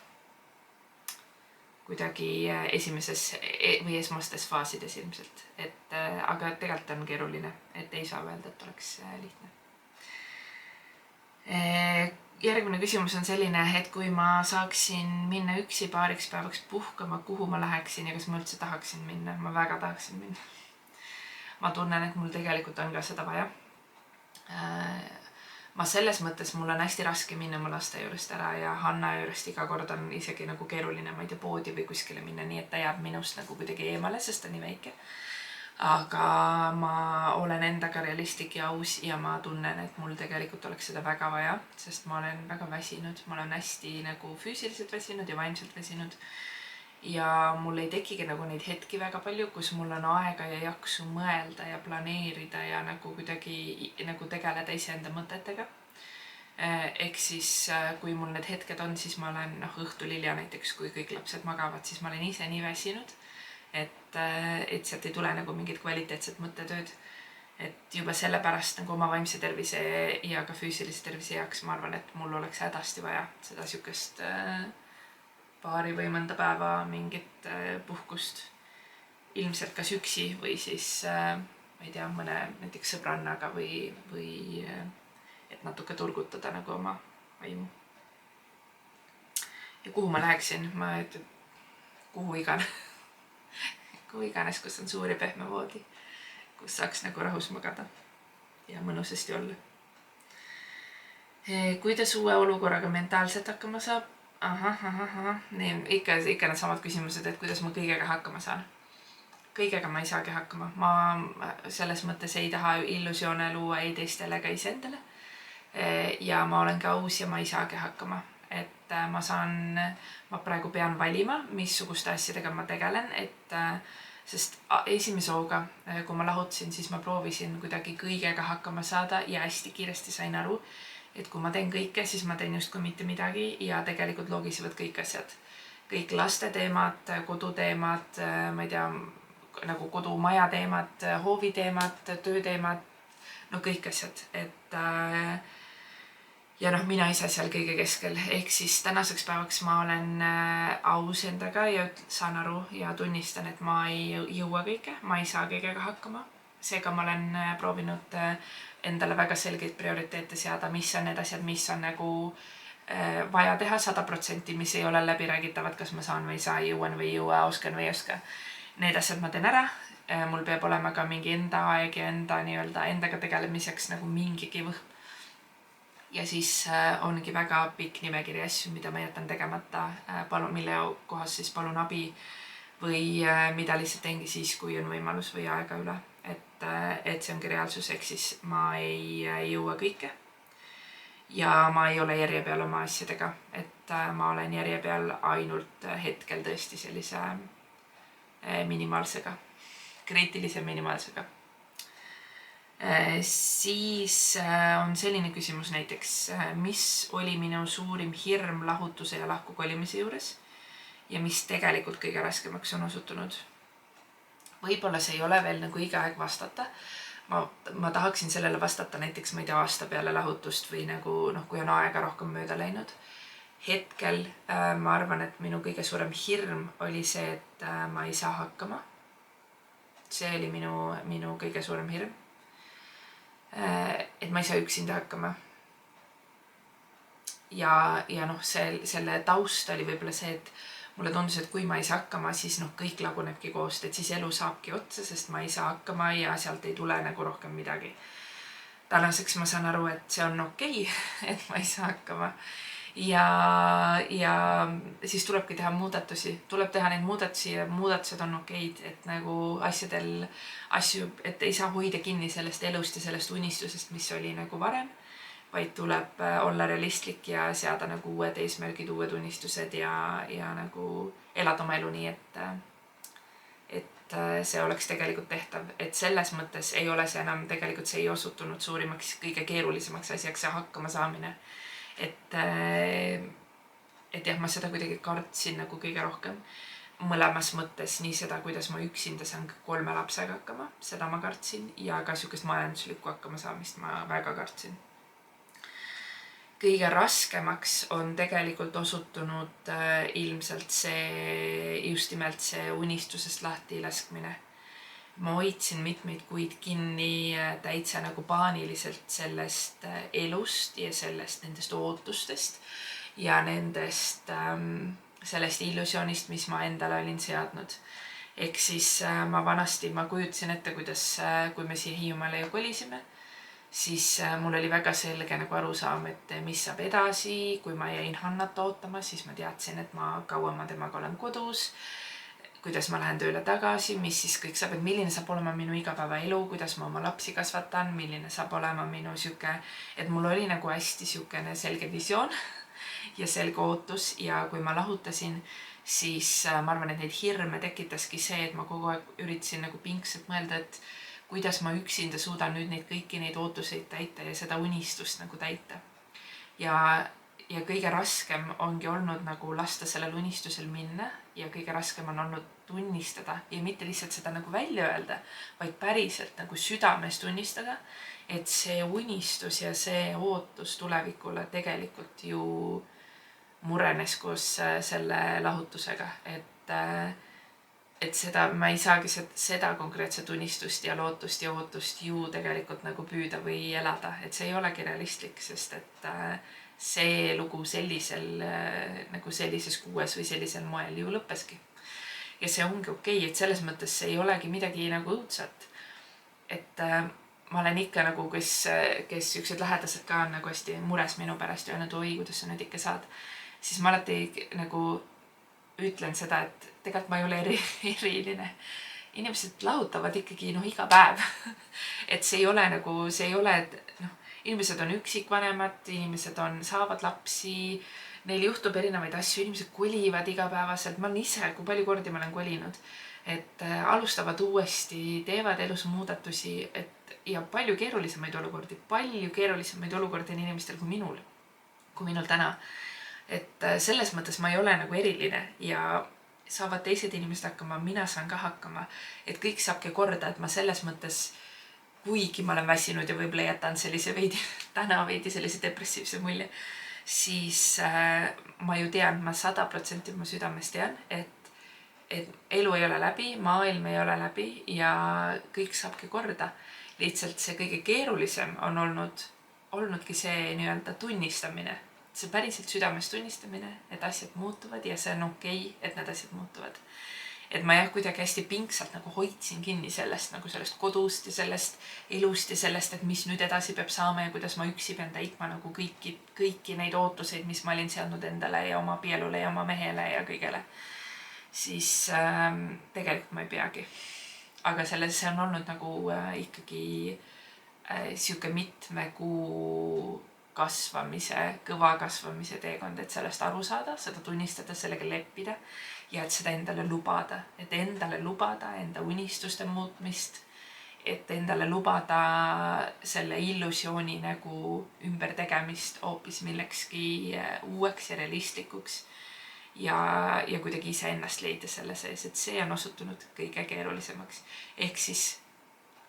kuidagi esimeses või esmastes faasides ilmselt. Aga tegelikult on keeruline, et ei saa öelda, et oleks lihtne. Järgmine küsimus on selline, et kui ma saaksin minna üksi paariks päevaks puhkama, kuhu ma läheksin ja kas ma üldse tahaksin minna? Ma väga tahaksin minna. Ma tunnen, et mul tegelikult on ka seda vaja. Ma selles mõttes mul on hästi raske minna oma laste juurest ära ja Hanna juurest iga kord on isegi nagu keeruline, ma ei tea, poodi või kuskile minna, nii et ta jääb minust nagu kuidagi eemale, sest ta on nii väike. Aga ma olen endaga realistlik ja aus ja ma tunnen, et mul tegelikult oleks seda väga vaja, sest ma olen väga väsinud. Ma olen hästi nagu füüsiliselt väsinud ja vaimselt väsinud. Ja mul ei tekigi nagu neid hetki väga palju, kus mul on aega ja jaksu mõelda ja planeerida ja nagu kuidagi nagu tegeleda iseenda mõtetega. Ehk siis kui mul need hetked on, siis ma olen õhtul hilja näiteks, kui kõik lapsed magavad, siis ma olen ise nii väsinud, et sealt ei tule nagu mingit kvaliteetset mõttetööd. Et juba sellepärast nagu oma vaimse tervise ja ka füüsilise tervise jaoks ma arvan, et mul oleks hädasti vaja seda siukest paari või mõnda päeva mingit puhkust. Ilmselt kas üksi või siis, ma ei tea, mõne näiteks sõbrannaga või et natuke turgutada nagu oma vaimu. Ja kuhu ma läheksin? Ma ütlen, kuhu iganes, kus on suur ja pehme voodi, kus saaks nagu rahus magada ja mõnusasti olla. Kuidas uue olukorraga mentaalselt hakkama saab? Nii, ikka need samad küsimused, et kuidas ma kõigega hakkama saan. Kõigega ma ei saagi hakkama. Ma selles mõttes ei taha illusioone luua ei teistele ega iseendale. Ja ma olen ka aus ja ma ei saagi hakkama. Et ma praegu pean valima, missuguste asjadega ma tegelen, sest esimese hooga, kui ma lahutasin, siis ma proovisin kuidagi kõigega hakkama saada ja hästi kiiresti sain aru, et kui ma teen kõike, siis ma teen justkui mitte midagi ja tegelikult loogisevad kõik asjad. Kõik laste teemad, koduteemad, ma ei tea, nagu kodumaja teemad, hoovi teemad, töö teemad, no kõik asjad, ja mina ise seal kõige keskel, ehk siis tänaseks päevaks ma olen aus endaga ja saan aru ja tunnistan, et ma ei jõua kõike, ma ei saa kõigega hakkama. Seega ma olen proovinud endale väga selgeid prioriteete seada, mis on need asjad, mis on nagu vaja teha 100%, mis ei ole läbiräägitavad, kas ma saan või ei saa, jõuan või ei jõua, oskan või ei oska. Need asjad ma teen ära, mul peab olema ka mingi enda aeg ja endaga tegelemiseks nagu mingigi võhm. Ja siis ongi väga pikk nimekiri asju, mida ma jätan tegemata, mille kohas siis palun abi või mida lihtsalt teengi siis, kui on võimalus või aega üle. Et see ongi reaalsus, ehk siis ma ei jõua kõike ja ma ei ole järje peal oma asjadega, et ma olen järje peal ainult hetkel tõesti sellise minimaalsega, kriitilise minimaalsega. Siis on selline küsimus näiteks, mis oli minu suurim hirm lahutuse ja lahku kolimise juures ja mis tegelikult kõige raskemaks on osutunud. Võib-olla see ei ole veel nagu iga aeg vastata. Ma tahaksin sellele vastata näiteks, ma ei tea, aasta peale lahutust või nagu, kui on aega rohkem mööda läinud. Hetkel ma arvan, et minu kõige suurem hirm oli see, et ma ei saa hakkama. See oli minu kõige suurem hirm. Et ma ei saa üksinda hakkama. Ja noh, selle taust oli võib-olla see, et mulle tundus, et kui ma ei saa hakkama, siis noh, kõik lagunebki koost, et siis elu saabki otsa, sest ma ei saa hakkama ja sealt ei tule nagu rohkem midagi. Tänaseks ma saan aru, et see on okei, et ma ei saa hakkama. Ja siis tulebki teha muudatusi, tuleb teha neid muudatusi ja muudatused on okeid, et nagu et ei saa hoida kinni sellest elust ja sellest unistusest, mis oli nagu varem, vaid tuleb olla realistlik ja seada nagu uued eesmärgid, uued unistused ja nagu elada oma elu nii, et see oleks tegelikult tehtav. Et selles mõttes ei ole see enam, tegelikult see ei osutunud suurimaks, kõige keerulisemaks asjaks see hakkama saamine. Et jah, ma seda kuidagi kartsin nagu kõige rohkem. Mõlemas mõttes nii seda, kuidas ma üksinda saan 3 lapsega hakkama, seda ma kartsin, ja ka sihukest majanduslikku hakkama saamist ma väga kartsin. Kõige raskemaks on tegelikult osutunud ilmselt just nimelt see unistusest lahti laskmine. Ma hoidsin mitmeid kuid kinni täitsa nagu paaniliselt sellest elust ja nendest ootustest ja sellest illusioonist, mis ma endale olin seadnud. Ehk siis ma kujutasin ette, kui me siia Hiiumaale ju kolisime, siis mul oli väga selge nagu arusaam, et mis saab edasi. Kui ma jäin Hannat ootama, siis ma teadsin, et kaua ma temaga olen kodus, kuidas ma lähen tööle tagasi, mis siis kõik saab, et milline saab olema minu igapäevaelu, kuidas ma oma lapsi kasvatan, milline saab olema minu et mul oli nagu hästi sihukene selge visioon ja selge ootus. Ja kui ma lahutasin, siis ma arvan, et neid hirme tekitaski see, et ma kogu aeg üritasin nagu pingsalt mõelda, et kuidas ma üksinda suudan nüüd kõiki neid ootuseid täita ja seda unistust nagu täita. Ja kõige raskem ongi olnud nagu lasta sellel unistusel minna ja kõige raskem on olnud tunnistada ja mitte lihtsalt seda nagu välja öelda, vaid päriselt nagu südames tunnistada, et see unistus ja see ootus tulevikule tegelikult ju murenes koos selle lahutusega, et seda ma ei saagi seda konkreetset unistust ja lootust ja ootust ju tegelikult nagu püüda või elada, et see ei olegi realistlik, sest et see lugu sellises kuues või sellisel moel ju lõppeski. Ja see ongi okei, et selles mõttes see ei olegi midagi nagu õudset. Et ma olen ikka nagu, kes üksid lähedased ka on nagu hästi mures minu pärast ja öelnud, oi, kuidas sa nüüd ikka saad. Siis ma alati nagu ütlen seda, et tegelikult ma ei ole eriline. Inimesed lahutavad ikkagi iga päev. Et see ei ole, et inimesed on üksikvanemad, inimesed saavad lapsi, neil juhtub erinevaid asju, inimesed kolivad igapäevaselt. Ma olen ise, kui palju kordi ma olen kolinud, et alustavad uuesti, teevad elus muudatusi, ja palju keerulisemaid olukordi on inimestel kui minul täna. Et selles mõttes ma ei ole nagu eriline ja saavad teised inimesed hakkama, mina saan ka hakkama, et kõik saabki korda, et ma selles mõttes, kuigi ma olen väsinud ja võib-olla jätan täna veidi sellise depressiivse mulje, siis ma ju tean, ma 100% oma südames tean, et elu ei ole läbi, maailm ei ole läbi ja kõik saabki korda. Lihtsalt see kõige keerulisem on olnudki see nii-öelda tunnistamine, see päriselt südames tunnistamine, et asjad muutuvad ja see on okei, et need asjad muutuvad. Et ma kuidagi hästi pingsalt nagu hoidsin kinni sellest kodust ja sellest elust ja sellest, et mis nüüd edasi peab saama ja kuidas ma üksi pean täitma nagu kõiki neid ootuseid, mis ma olin seadnud endale ja oma abielule ja oma mehele ja kõigele. Siis tegelikult ma ei peagi. Aga see on olnud nagu ikkagi sihuke mitme kuu kõva kasvamise teekond, et sellest aru saada, seda tunnistada, sellega leppida ja et seda endale lubada, enda unistuste muutmist, et endale lubada selle illusiooni nagu ümbertegemist hoopis millekski uueks ja realistlikuks ja kuidagi iseennast leida selle sees, et see on osutunud kõige keerulisemaks. Ehk siis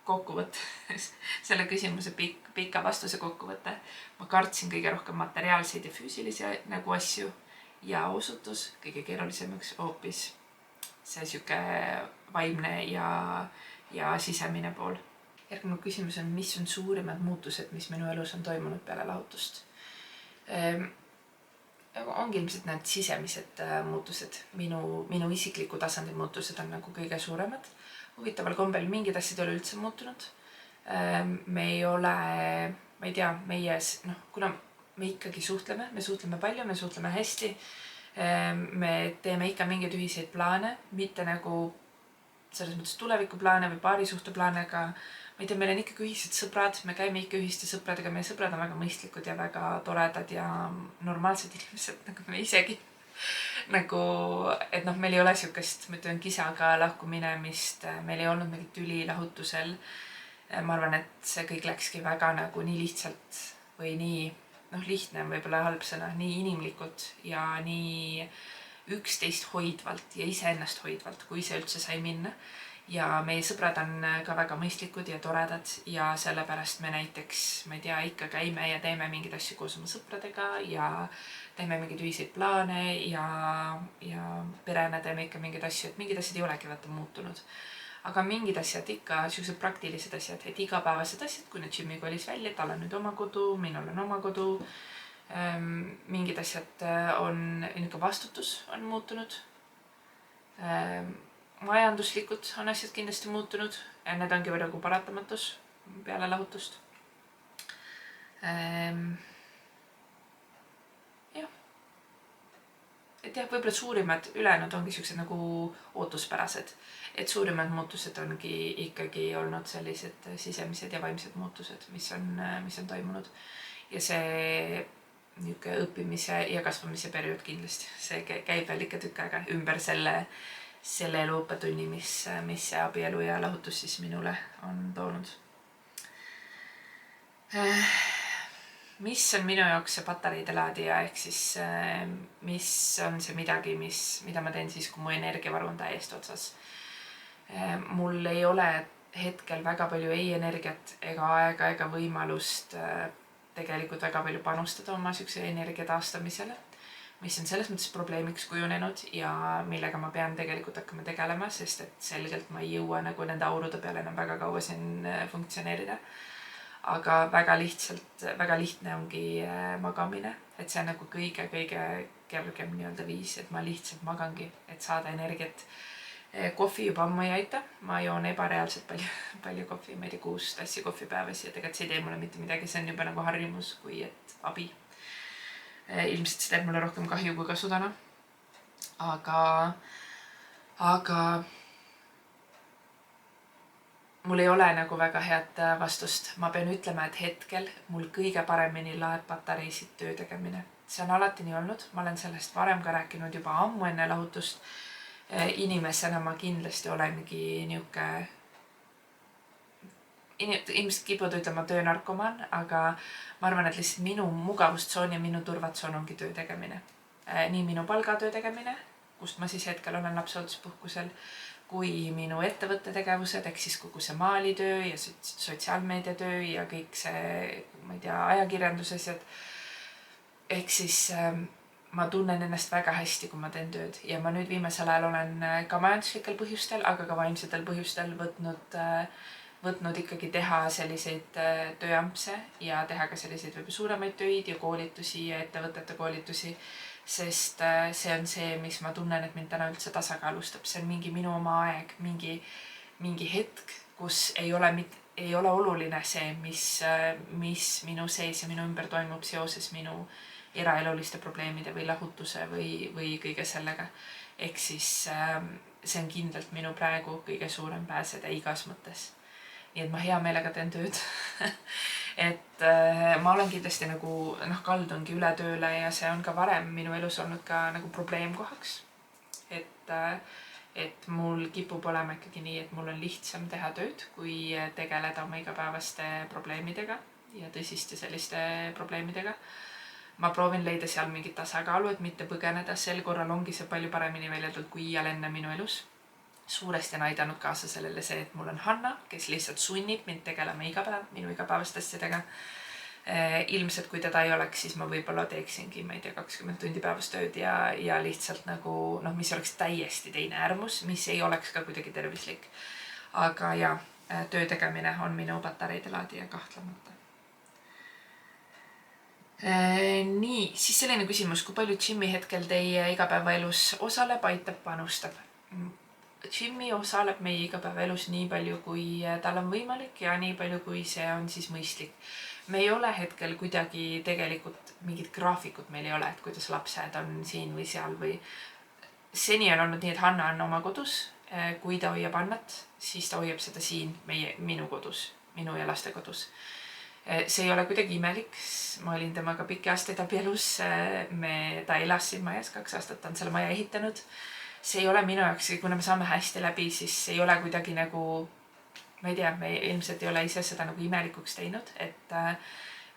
kokkuvõttes, selle küsimuse pika vastuse kokkuvõte, ma kartsin kõige rohkem materiaalseid ja füüsilisi nagu asju ja osutus kõige keerulisemaks hoopis see sihuke vaimne ja sisemine pool. Järgmine küsimus on, mis on suurimad muutused, mis minu elus on toimunud peale lahutust? Ongi ilmselt need sisemised muutused. Minu isikliku tasandi muutused on nagu kõige suuremad. Huvitaval kombel mingid asjad ei ole üldse muutunud. Me ei ole, ma ei tea, kuna me ikkagi suhtleme palju, me suhtleme hästi. Me teeme ikka mingeid ühiseid plaane, mitte nagu selles mõttes tulevikuplaane või paarisuhteplaane, aga ma ei tea, meil on ikkagi ühised sõbrad, me käime ikka ühiste sõpradega, meie sõbrad on väga mõistlikud ja väga toredad ja normaalsed inimesed, nagu me isegi. Nagu, et meil ei ole siukest, ma ütlen, kisaga lahkuminemist, meil ei olnud mingit tüli lahutusel. Ma arvan, et see kõik läkski väga nagu nii lihtsalt või nii, lihtne on võib-olla halb sõna, nii inimlikult ja nii üksteist hoidvalt ja iseennast hoidvalt, kui see üldse sai minna. Ja meie sõbrad on ka väga mõistlikud ja toredad ja sellepärast me näiteks, ma ei tea, ikka käime ja teeme mingeid asju koos oma sõpradega ja teeme mingeid ühiseid plaane ja perena teeme ikka mingeid asju, et mingid asjad ei olegi vaata muutunud. Aga mingid asjad ikka, sellised praktilised asjad, et igapäevased asjad, kui nüüd Jimmy kolis välja, tal on nüüd oma kodu, minul on oma kodu. Mingid asjad on, ikka vastutus on muutunud. Majanduslikult on asjad kindlasti muutunud ja need ongi nagu paratamatus peale lahutust. Jah. Et jah, võib-olla suurimad ülejäänud ongi siuksed nagu ootuspärased. Et suurimad muutused ongi ikkagi olnud sellised sisemised ja vaimsed muutused, mis on toimunud. Ja see niuke õppimise ja kasvamise periood kindlasti. See käib veel ikka tükk aega ümber selle eluõppetunni, mis see abielu ja lahutus siis minule on toonud. Mis on minu jaoks see patareide laadija, ehk siis mis on see midagi, mida ma teen siis, kui mu energiavaru on täiesti otsas. Mul ei ole hetkel väga palju ei energiat ega aega ega võimalust tegelikult väga palju panustada oma siukse energia taastamisele, mis on selles mõttes probleemiks kujunenud ja millega ma pean tegelikult hakkama tegelema, sest et selgelt ma ei jõua nagu nende aurude peale enam väga kaua siin funktsioneerida. Aga väga lihtne ongi magamine, et see on nagu kõige kergem nii-öelda viis, et ma lihtsalt magangi, et saada energiat. Kohvi juba ammu ei aita, ma joon ebareaalselt palju kohvi, ma ei tea 6 tassi kohvi päevas ja tegelikult see ei tee mulle mitte midagi, see on juba nagu harjumus kui et abi. Ilmselt see teeb mulle rohkem kahju kui kasu täna. Aga mul ei ole nagu väga head vastust. Ma pean ütlema, et hetkel mul kõige paremini laeb patareisid töö tegemine. See on alati nii olnud, ma olen sellest varem ka rääkinud juba ammu enne lahutust. Inimesena ma kindlasti olengi niuke, ilmselt kipud ütlema töönarkomaan, aga ma arvan, et lihtsalt minu mugavustsoon ja minu turvatsoon ongi töö tegemine. Nii minu palgatöö tegemine, kust ma siis hetkel olen lapsehoolduspuhkusel, kui minu ettevõtte tegevused, ehk siis kogu see maalitöö ja sotsiaalmeediatöö ja kõik see, ma ei tea, ajakirjandusasjad. Ehk siis ma tunnen ennast väga hästi, kui ma teen tööd ja ma nüüd viimasel ajal olen ka majanduslikel põhjustel, aga ka vaimsetel põhjustel võtnud ikkagi teha selliseid tööampse ja teha ka selliseid võib-olla suuremaid töid ja koolitusi ja ettevõtete koolitusi, sest see on see, mis ma tunnen, et mind täna üldse tasakaalustab. See on mingi minu oma aeg, mingi hetk, kus ei ole oluline see, mis minu sees ja minu ümber toimub seoses minu eraeluliste probleemide või lahutuse või kõige sellega. Ehk siis see on kindlalt minu praegu kõige suurem pääseda igas mõttes. Nii et ma hea meelega teen tööd. Et ma olen kindlasti nagu kaldungi üle tööle ja see on ka varem minu elus olnud ka nagu probleemkohaks. Et mul kipub olema ikkagi nii, et mul on lihtsam teha tööd, kui tegeleda oma igapäevaste probleemidega ja tõsiste selliste probleemidega. Ma proovin leida seal mingit tasakaalu, et mitte põgeneda. Sel korral ongi see palju paremini väljatud kui iial enne minu elus. Suuresti on aidanud kaasa sellele see, et mul on Hanna, kes lihtsalt sunnib mind tegelema minu igapäevaste asjadega. Ilmselt kui teda ei oleks, siis ma võib-olla teeksingi, ma ei tea, 20 tundi päevas tööd ja lihtsalt nagu, mis oleks täiesti teine ärmus, mis ei oleks ka kuidagi tervislik. Aga ja, töö tegemine on minu patareide laadija kahtlemata. Nii, siis selline küsimus, kui palju Jimmy hetkel teie igapäevaelus osaleb, aitab, panustab? Jimmy osaleb meie igapäevaelus nii palju, kui tal on võimalik ja nii palju, kui see on siis mõistlik. Me ei ole hetkel kuidagi tegelikult mingit graafikut meil ei ole, et kuidas lapsed on siin või seal või seni on olnud nii, et Hanna on oma kodus. Kui ta hoiab Annat, siis ta hoiab seda siin minu kodus, minu ja laste kodus. See ei ole kuidagi imelik, ma olin temaga pikki aastaid abielus, ta elas siin majas 2 aastat, on selle maja ehitanud. See ei ole minu jaoks, kuna me saame hästi läbi, siis ei ole kuidagi nagu, ma ei tea, me ilmselt ei ole ise seda nagu imelikuks teinud, et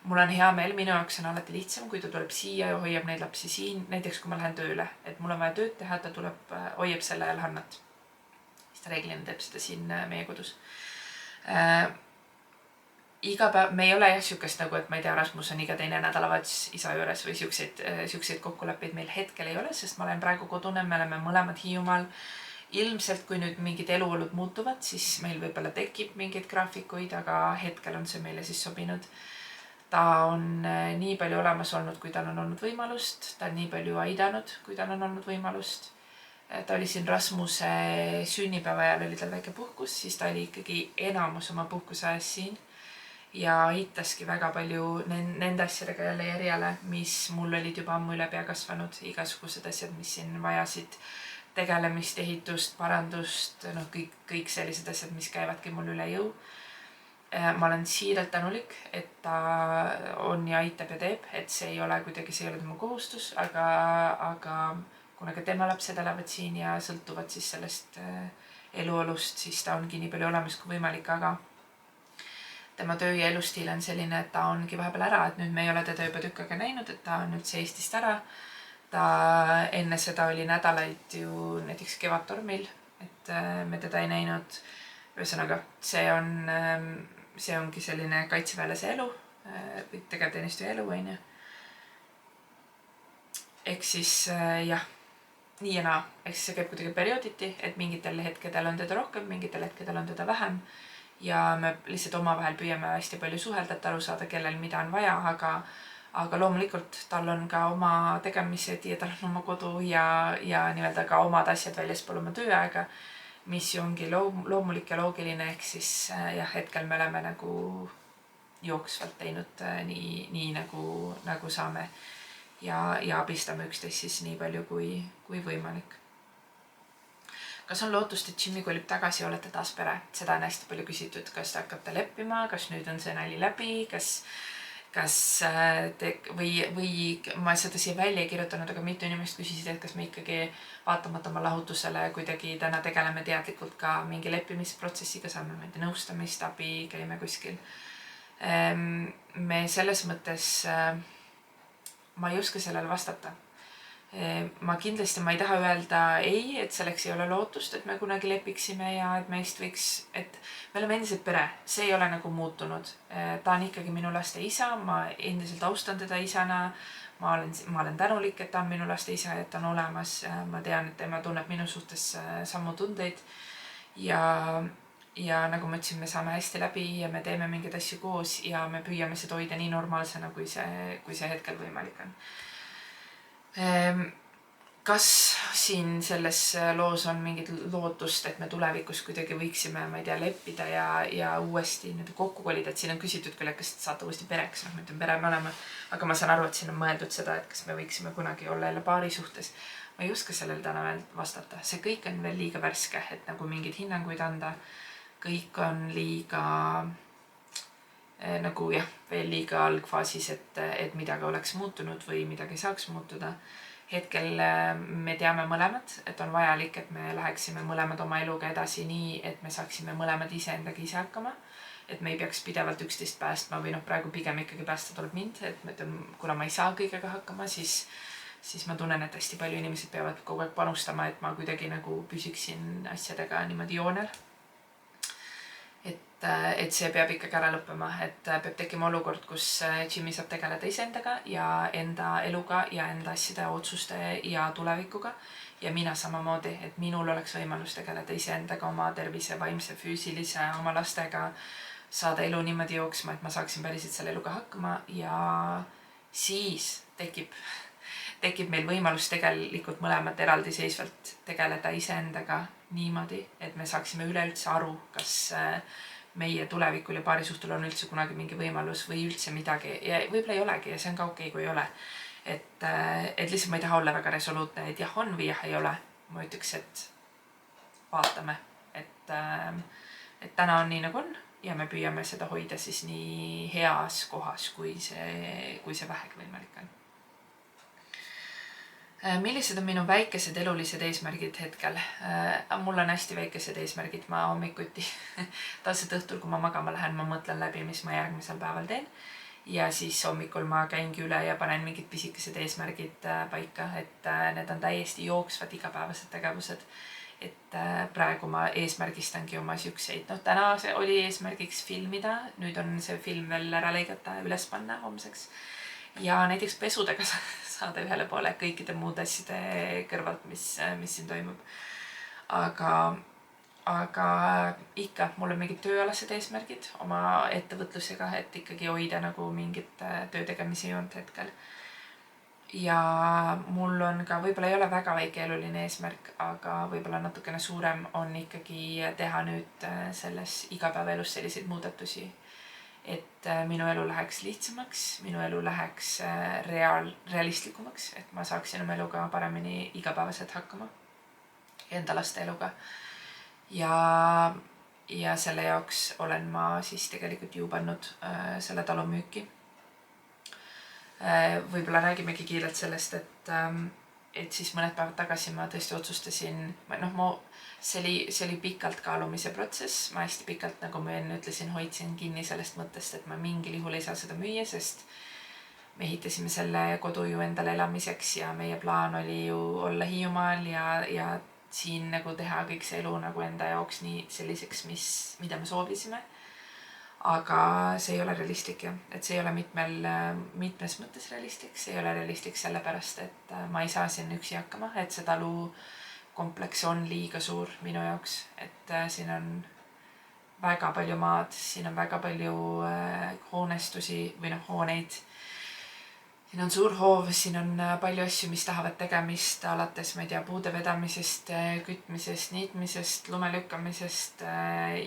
mul on hea meel, minu jaoks on alati lihtsam, kui ta tuleb siia ja hoiab neid lapsi siin, näiteks kui ma lähen tööle, et mul on vaja tööd teha, ta tuleb, hoiab selle ajal Hannat. Siis ta reeglina teeb seda siin meie kodus. Iga päev, me ei ole jah siukest nagu, et ma ei tea, Rasmus on iga teine nädalavahetus isa juures või siukseid kokkuleppeid meil hetkel ei ole, sest ma olen praegu kodune, me oleme mõlemad Hiiumaal. Ilmselt, kui nüüd mingid eluolud muutuvad, siis meil võib-olla tekib mingeid graafikuid, aga hetkel on see meile siis sobinud. Ta on nii palju olemas olnud, kui tal on olnud võimalust, ta on nii palju aidanud, kui tal on olnud võimalust. Ta oli siin Rasmuse sünnipäeva ajal, oli tal väike puhkus, siis ta oli ikkagi enamus oma puhkuse ajast siin. Ja aitaski väga palju nende asjadega jälle järjele, mis mul olid juba ammu üle pea kasvanud, igasugused asjad, mis siin vajasid tegelemist, ehitust, parandust, kõik sellised asjad, mis käivadki mul üle jõu. Ma olen siiralt tänulik, et ta on ja aitab ja teeb, et see ei ole kuidagi, see ei ole tema kohustus, aga kuna ka tema lapsed elavad siin ja sõltuvad siis sellest eluolust, siis ta ongi nii palju olemas kui võimalik, aga tema töö ja elustiil on selline, et ta ongi vahepeal ära, et nüüd me ei ole teda juba tükk aega näinud, et ta on üldse Eestist ära. Ta enne seda oli nädalaid ju näiteks Kevadtormil, et me teda ei näinud. Ühesõnaga, see ongi selline kaitseväelase elu, või tegevteenistuja elu, on ju. Ehk siis jah, nii ja naa. Ehk siis see käib kuidagi periooditi, et mingitel hetkedel on teda rohkem, mingitel hetkedel on teda vähem. Ja me lihtsalt omavahel püüame hästi palju suhelda, et aru saada, kellel mida on vaja, aga loomulikult tal on ka oma tegemised ja tal on oma kodu ja nii-öelda ka omad asjad väljaspool oma tööaega, mis ju ongi loomulik ja loogiline, ehk siis jah, hetkel me oleme nagu jooksvalt teinud nii nagu saame ja abistame üksteist siis nii palju kui võimalik. Kas on lootust, et Jimmy kolib tagasi ja olete taas pere? Seda on hästi palju küsitud, kas te hakkate leppima, kas nüüd on see nali läbi, või ma seda siia välja ei kirjutanud, aga mitu inimest küsisid, et kas me ikkagi vaatamata oma lahutusele kuidagi täna tegeleme teadlikult ka mingi leppimisprotsessiga, saame nõustamist, abi, käime kuskil. Me selles mõttes, ma ei oska sellele vastata. Ma kindlasti ei taha öelda ei, et selleks ei ole lootust, et me kunagi lepiksime ja et meist võiks, et me oleme endiselt pere, see ei ole nagu muutunud. Ta on ikkagi minu laste isa, ma endiselt austan teda isana, ma olen tänulik, et ta on minu laste isa, et ta on olemas, ma tean, et tema tunneb minu suhtes samu tundeid ja nagu ma ütlesin, me saame hästi läbi ja me teeme mingeid asju koos ja me püüame seda hoida nii normaalsena, kui see hetkel võimalik on. Kas siin selles loos on mingid lootust, et me tulevikus kuidagi võiksime, ma ei tea, leppida ja uuesti kokku kolida, et siin on küsitud küll, et kas saate uuesti pereks, ma ütlen pere me oleme, aga ma saan aru, et siin on mõeldud seda, et kas me võiksime kunagi olla jälle paari suhtes. Ma ei oska sellele täna veel vastata, see kõik on veel liiga värske, et nagu mingeid hinnanguid anda, kõik on liiga nagu jah, veel liiga algfaasis, et midagi oleks muutunud või midagi saaks muutuda. Hetkel me teame mõlemad, et on vajalik, et me läheksime mõlemad oma eluga edasi nii, et me saaksime mõlemad iseendaga ise hakkama. Et me ei peaks pidevalt üksteist päästma või praegu pigem ikkagi päästa tuleb mind, et kuna ma ei saa kõigega hakkama, siis ma tunnen, et hästi palju inimesed peavad kogu aeg panustama, et ma kuidagi nagu püsiksin asjadega niimoodi joonel. Et et see peab ikkagi ära lõppema, et peab tekkima olukord, kus Jimmy saab tegeleda iseendaga ja enda eluga ja enda asjade, otsuste ja tulevikuga. Ja mina samamoodi, et minul oleks võimalus tegeleda iseendaga, oma tervise, vaimse, füüsilise, oma lastega, saada elu niimoodi jooksma, et ma saaksin päriselt selle eluga hakkama ja siis tekib meil võimalus tegelikult mõlemat eraldiseisvalt tegeleda iseendaga niimoodi, et me saaksime üleüldse aru, kas meie tulevikul ja paarisuhtel on üldse kunagi mingi võimalus või üldse midagi ja võib-olla ei olegi ja see on ka okei, kui ei ole. Et lihtsalt ma ei taha olla väga resoluutne, et jah on või jah ei ole. Ma ütleks, et vaatame, et täna on nii nagu on ja me püüame seda hoida siis nii heas kohas, kui see vähegi võimalik on. Millised on minu väikesed elulised eesmärgid hetkel? Mul on hästi väikesed eesmärgid, ma hommikuti tavaliselt õhtul, kui ma magama lähen, ma mõtlen läbi, mis ma järgmisel päeval teen. Ja siis hommikul ma käingi üle ja panen mingid pisikesed eesmärgid paika, et need on täiesti jooksvad igapäevased tegevused. Et praegu ma eesmärgistangi oma siukseid. Täna see oli eesmärgiks filmida, nüüd on see film veel ära lõigata ja üles panna homseks. Ja näiteks pesudega saada ühele poole kõikide muud asjade kõrvalt, mis siin toimub. Aga ikka, mul on mingid tööalased eesmärgid oma ettevõtlusega, et ikkagi hoida nagu mingit töötegemise joont hetkel. Ja mul on ka, võib-olla ei ole väga väike eluline eesmärk, aga võib-olla natukene suurem on ikkagi teha nüüd selles igapäevaelus selliseid muudatusi, et minu elu läheks lihtsamaks, minu elu läheks realistlikumaks, et ma saaksin oma eluga paremini igapäevaselt hakkama, enda laste eluga. Ja selle jaoks olen ma siis tegelikult ju pannud selle talu müüki. Võib-olla räägimegi kiirelt sellest, et siis mõned päevad tagasi ma tõesti otsustasin, see oli pikalt kaalumise protsess, ma hästi pikalt, nagu ma enne ütlesin, hoidsin kinni sellest mõttest, et ma mingil juhul ei saa seda müüa, sest me ehitasime selle kodu ju endale elamiseks ja meie plaan oli ju olla Hiiumaal ja siin nagu teha kõik see elu nagu enda jaoks nii selliseks, mida me soovisime. Aga see ei ole realistlik jah, et see ei ole mitmes mõttes realistlik, see ei ole realistlik sellepärast, et ma ei saa siin üksi hakkama, et see talu kompleks on liiga suur minu jaoks, et siin on väga palju maad, siin on väga palju hoonestusi või hooneid. Siin on suur hoov, siin on palju asju, mis tahavad tegemist, alates, ma ei tea, puude vedamisest, kütmisest, niitmisest, lume lükkamisest,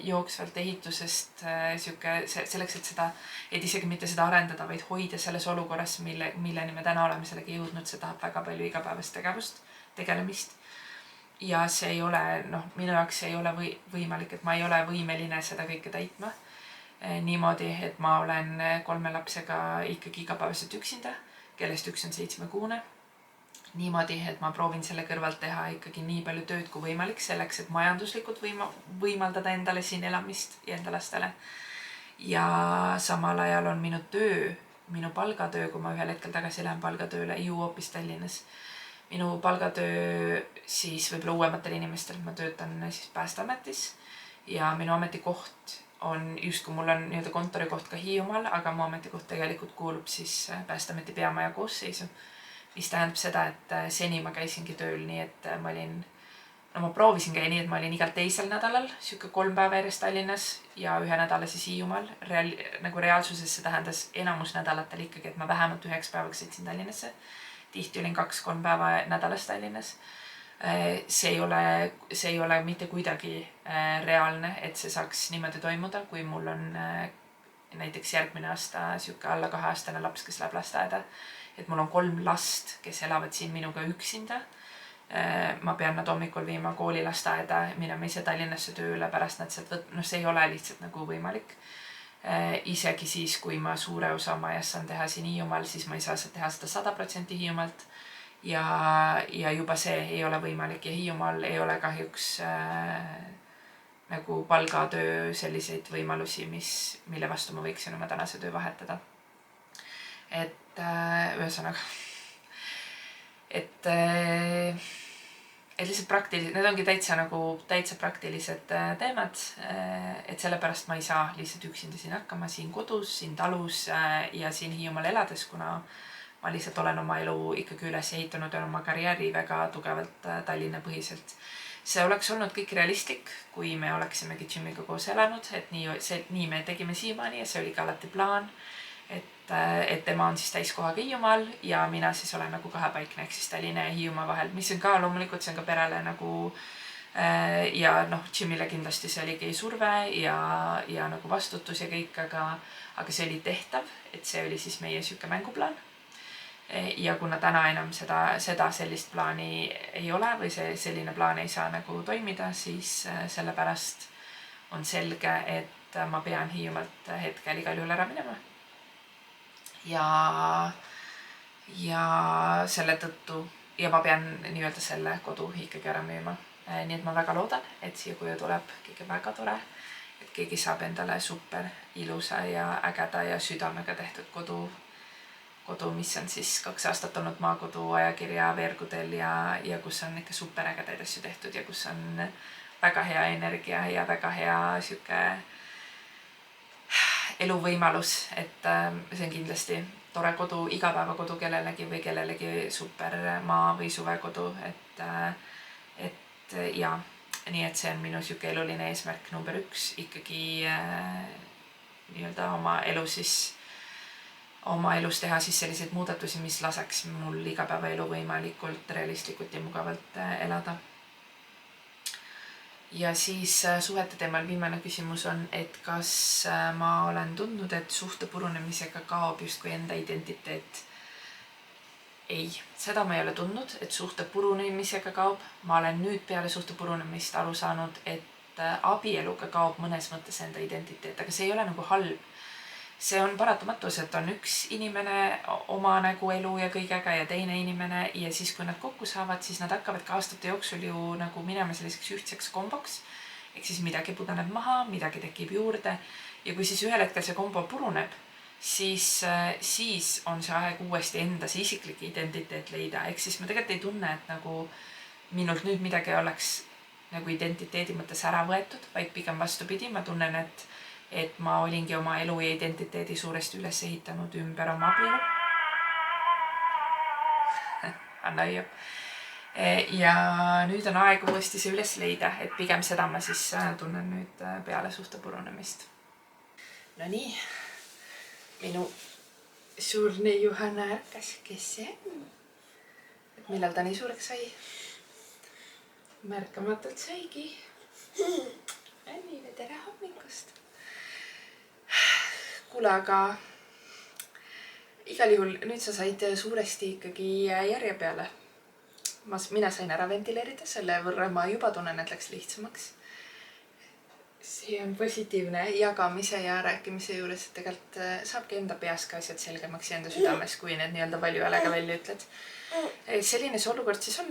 jooksvalt ehitusest, selleks, et isegi mitte seda arendada, vaid hoida selles olukorras, milleni me täna oleme sellega jõudnud, see tahab väga palju igapäevast tegelemist. Ja see ei ole, minu jaoks ei ole võimalik, et ma ei ole võimeline seda kõike täitma. Niimoodi, et ma olen 3 lapsega ikkagi igapäevaselt üksinda, kellest üks on 7-kuune. Niimoodi, et ma proovin selle kõrvalt teha ikkagi nii palju tööd kui võimalik selleks, et majanduslikult võimaldada endale siin elamist ja enda lastele. Ja samal ajal on minu palgatöö, kui ma ühel hetkel tagasi lähen palgatööle, ju hoopis Tallinnas. Minu palgatöö siis võib-olla uuematel inimestel, ma töötan siis Päästeametis ja minu ametikoht on justkui mul on nii-öelda kontorikoht ka Hiiumaal, aga mu ametikoht tegelikult kuulub siis Päästeameti peamaja koosseisu, mis tähendab seda, et seni ma käisingi tööl nii, et ma proovisin käia nii, et ma olin igal teisel nädalal, siuke 3 päeva järjest Tallinnas ja 1 nädala siis Hiiumaal. Nagu reaalsuses see tähendas enamus nädalatel ikkagi, et ma vähemalt 9 päevaks sõitsin Tallinnasse. Tihti olin 2-3 päeva nädalas Tallinnas. See ei ole mitte kuidagi reaalne, et see saaks niimoodi toimuda, kui mul on näiteks järgmine aasta siuke alla 2-aastane laps, kes läheb lasteaeda. Et mul on 3 last, kes elavad siin minuga üksinda. Ma pean nad hommikul viima kooli lasteaeda, minema ise Tallinnasse tööle, pärast nad sealt see ei ole lihtsalt nagu võimalik. Isegi siis, kui ma suure osa oma ajast saan teha siin Hiiumaal, siis ma ei saa teha seda 100% Hiiumaalt. Ja juba see ei ole võimalik ja Hiiumaal ei ole kahjuks nagu palgatöö selliseid võimalusi, mille vastu ma võiksin oma tänase töö vahetada. Et ühesõnaga, et lihtsalt praktilised, need ongi täitsa praktilised teemad, et sellepärast ma ei saa lihtsalt üksinda siin hakkama, siin kodus, siin talus ja siin Hiiumaal elades, kuna ma lihtsalt olen oma elu ikkagi üles ehitanud ja oma karjääri väga tugevalt Tallinna põhiselt. See oleks olnud kõik realistlik, kui me oleksimegi Jimiga koos elanud, et nii me tegime siiamaani ja see oligi alati plaan, et tema on siis täiskohaga Hiiumaal ja mina siis olen nagu kahepaikne ehk siis Tallinna ja Hiiumaa vahel, mis on ka loomulikult, see on ka perele nagu ja Jimile kindlasti see oligi surve ja nagu vastutus ja kõik, aga see oli tehtav, et see oli siis meie siuke mänguplaan. Ja kuna täna enam seda sellist plaani ei ole või selline plaan ei saa nagu toimida, siis sellepärast on selge, et ma pean Hiiumaalt hetkel igal juhul ära minema. Ja selle tõttu ja ma pean nii-öelda selle kodu ikkagi ära müüma. Nii et ma väga loodan, et siia koju tuleb keegi väga tore, et keegi saab endale super ilusa ja ägeda ja südamega tehtud kodu, mis on siis 2 aastat olnud maakodu ajakirja Veergudel ja kus on ikka super ägedaid asju tehtud ja kus on väga hea energia ja väga hea siuke eluvõimalus, et see on kindlasti tore kodu, igapäevakodu kellelegi või kellelegi super maa või suvekodu, et ja nii, et see on minu siuke eluline eesmärk number 1 ikkagi nii-öelda oma elus teha siis selliseid muudatusi, mis laseks mul igapäevaelu võimalikult realistlikult ja mugavalt elada. Ja siis suhete teemal viimane küsimus on, et kas ma olen tundnud, et suhte purunemisega kaob justkui enda identiteet. Ei, seda ma ei ole tundnud, et suhte purunemisega kaob. Ma olen nüüd peale suhte purunemist aru saanud, et abieluga kaob mõnes mõttes enda identiteet, aga see ei ole nagu halb. See on paratamatus, et on üks inimene oma nagu elu ja kõigega ja teine inimene ja siis kui nad kokku saavad, siis nad hakkavad ka aastate jooksul ju nagu minema selliseks ühtseks komboks. Ehk siis midagi pudaneb maha, midagi tekib juurde ja kui siis ühel hetkel see kombo puruneb, siis on see aeg uuesti enda see isiklik identiteet leida. Ehk siis ma tegelikult ei tunne, et nagu minult nüüd midagi oleks nagu identiteedi mõttes ära võetud, vaid pigem vastupidi, ma tunnen, et ma olingi oma elu ja identiteedi suuresti üles ehitanud ümber oma abielu. Anna õieb. Ja nüüd on aeg uuesti see üles leida, et pigem seda ma siis tunnen nüüd peale suhte purunemist. No nii, minu suur neiu Hanna ärkas, kes see on? Et millal ta nii suureks sai? Märkamatult saigi. Annile, tere hommikust! Kuule, aga igal juhul nüüd sa said suuresti ikkagi järje peale. Mina sain ära ventileerida, selle võrra ma juba tunnen, et läks lihtsamaks. See on positiivne jagamise ja rääkimise juures, et tegelikult saabki enda peas ka asjad selgemaks ja enda südames, kui need nii-öelda valju häälega välja ütled. Selline see olukord siis on.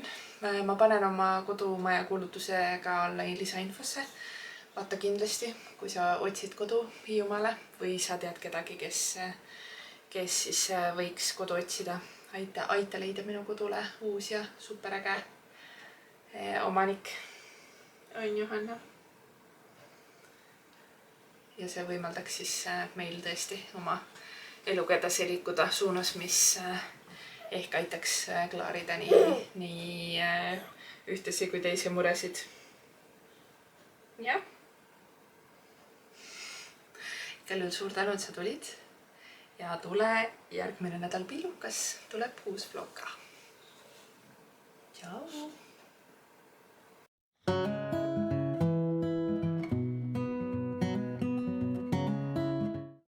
Ma panen oma kodumaja kuulutusega alla lisainfosse. Vaata kindlasti, kui sa otsid kodu Hiiumaale või sa tead kedagi, kes siis võiks kodu otsida. Aita leida minu kodule uus ja superäge omanik. On ju, Hanna? Ja see võimaldaks siis meil tõesti oma eluga edasi liikuda suunas, mis ehk aitaks klaarida nii ühtesi kui teisi muresid. Jah. Igal juhul suur tänu, et sa tulid ja tule järgmine nädal pillukas, tuleb uus vlog ka. Tšau!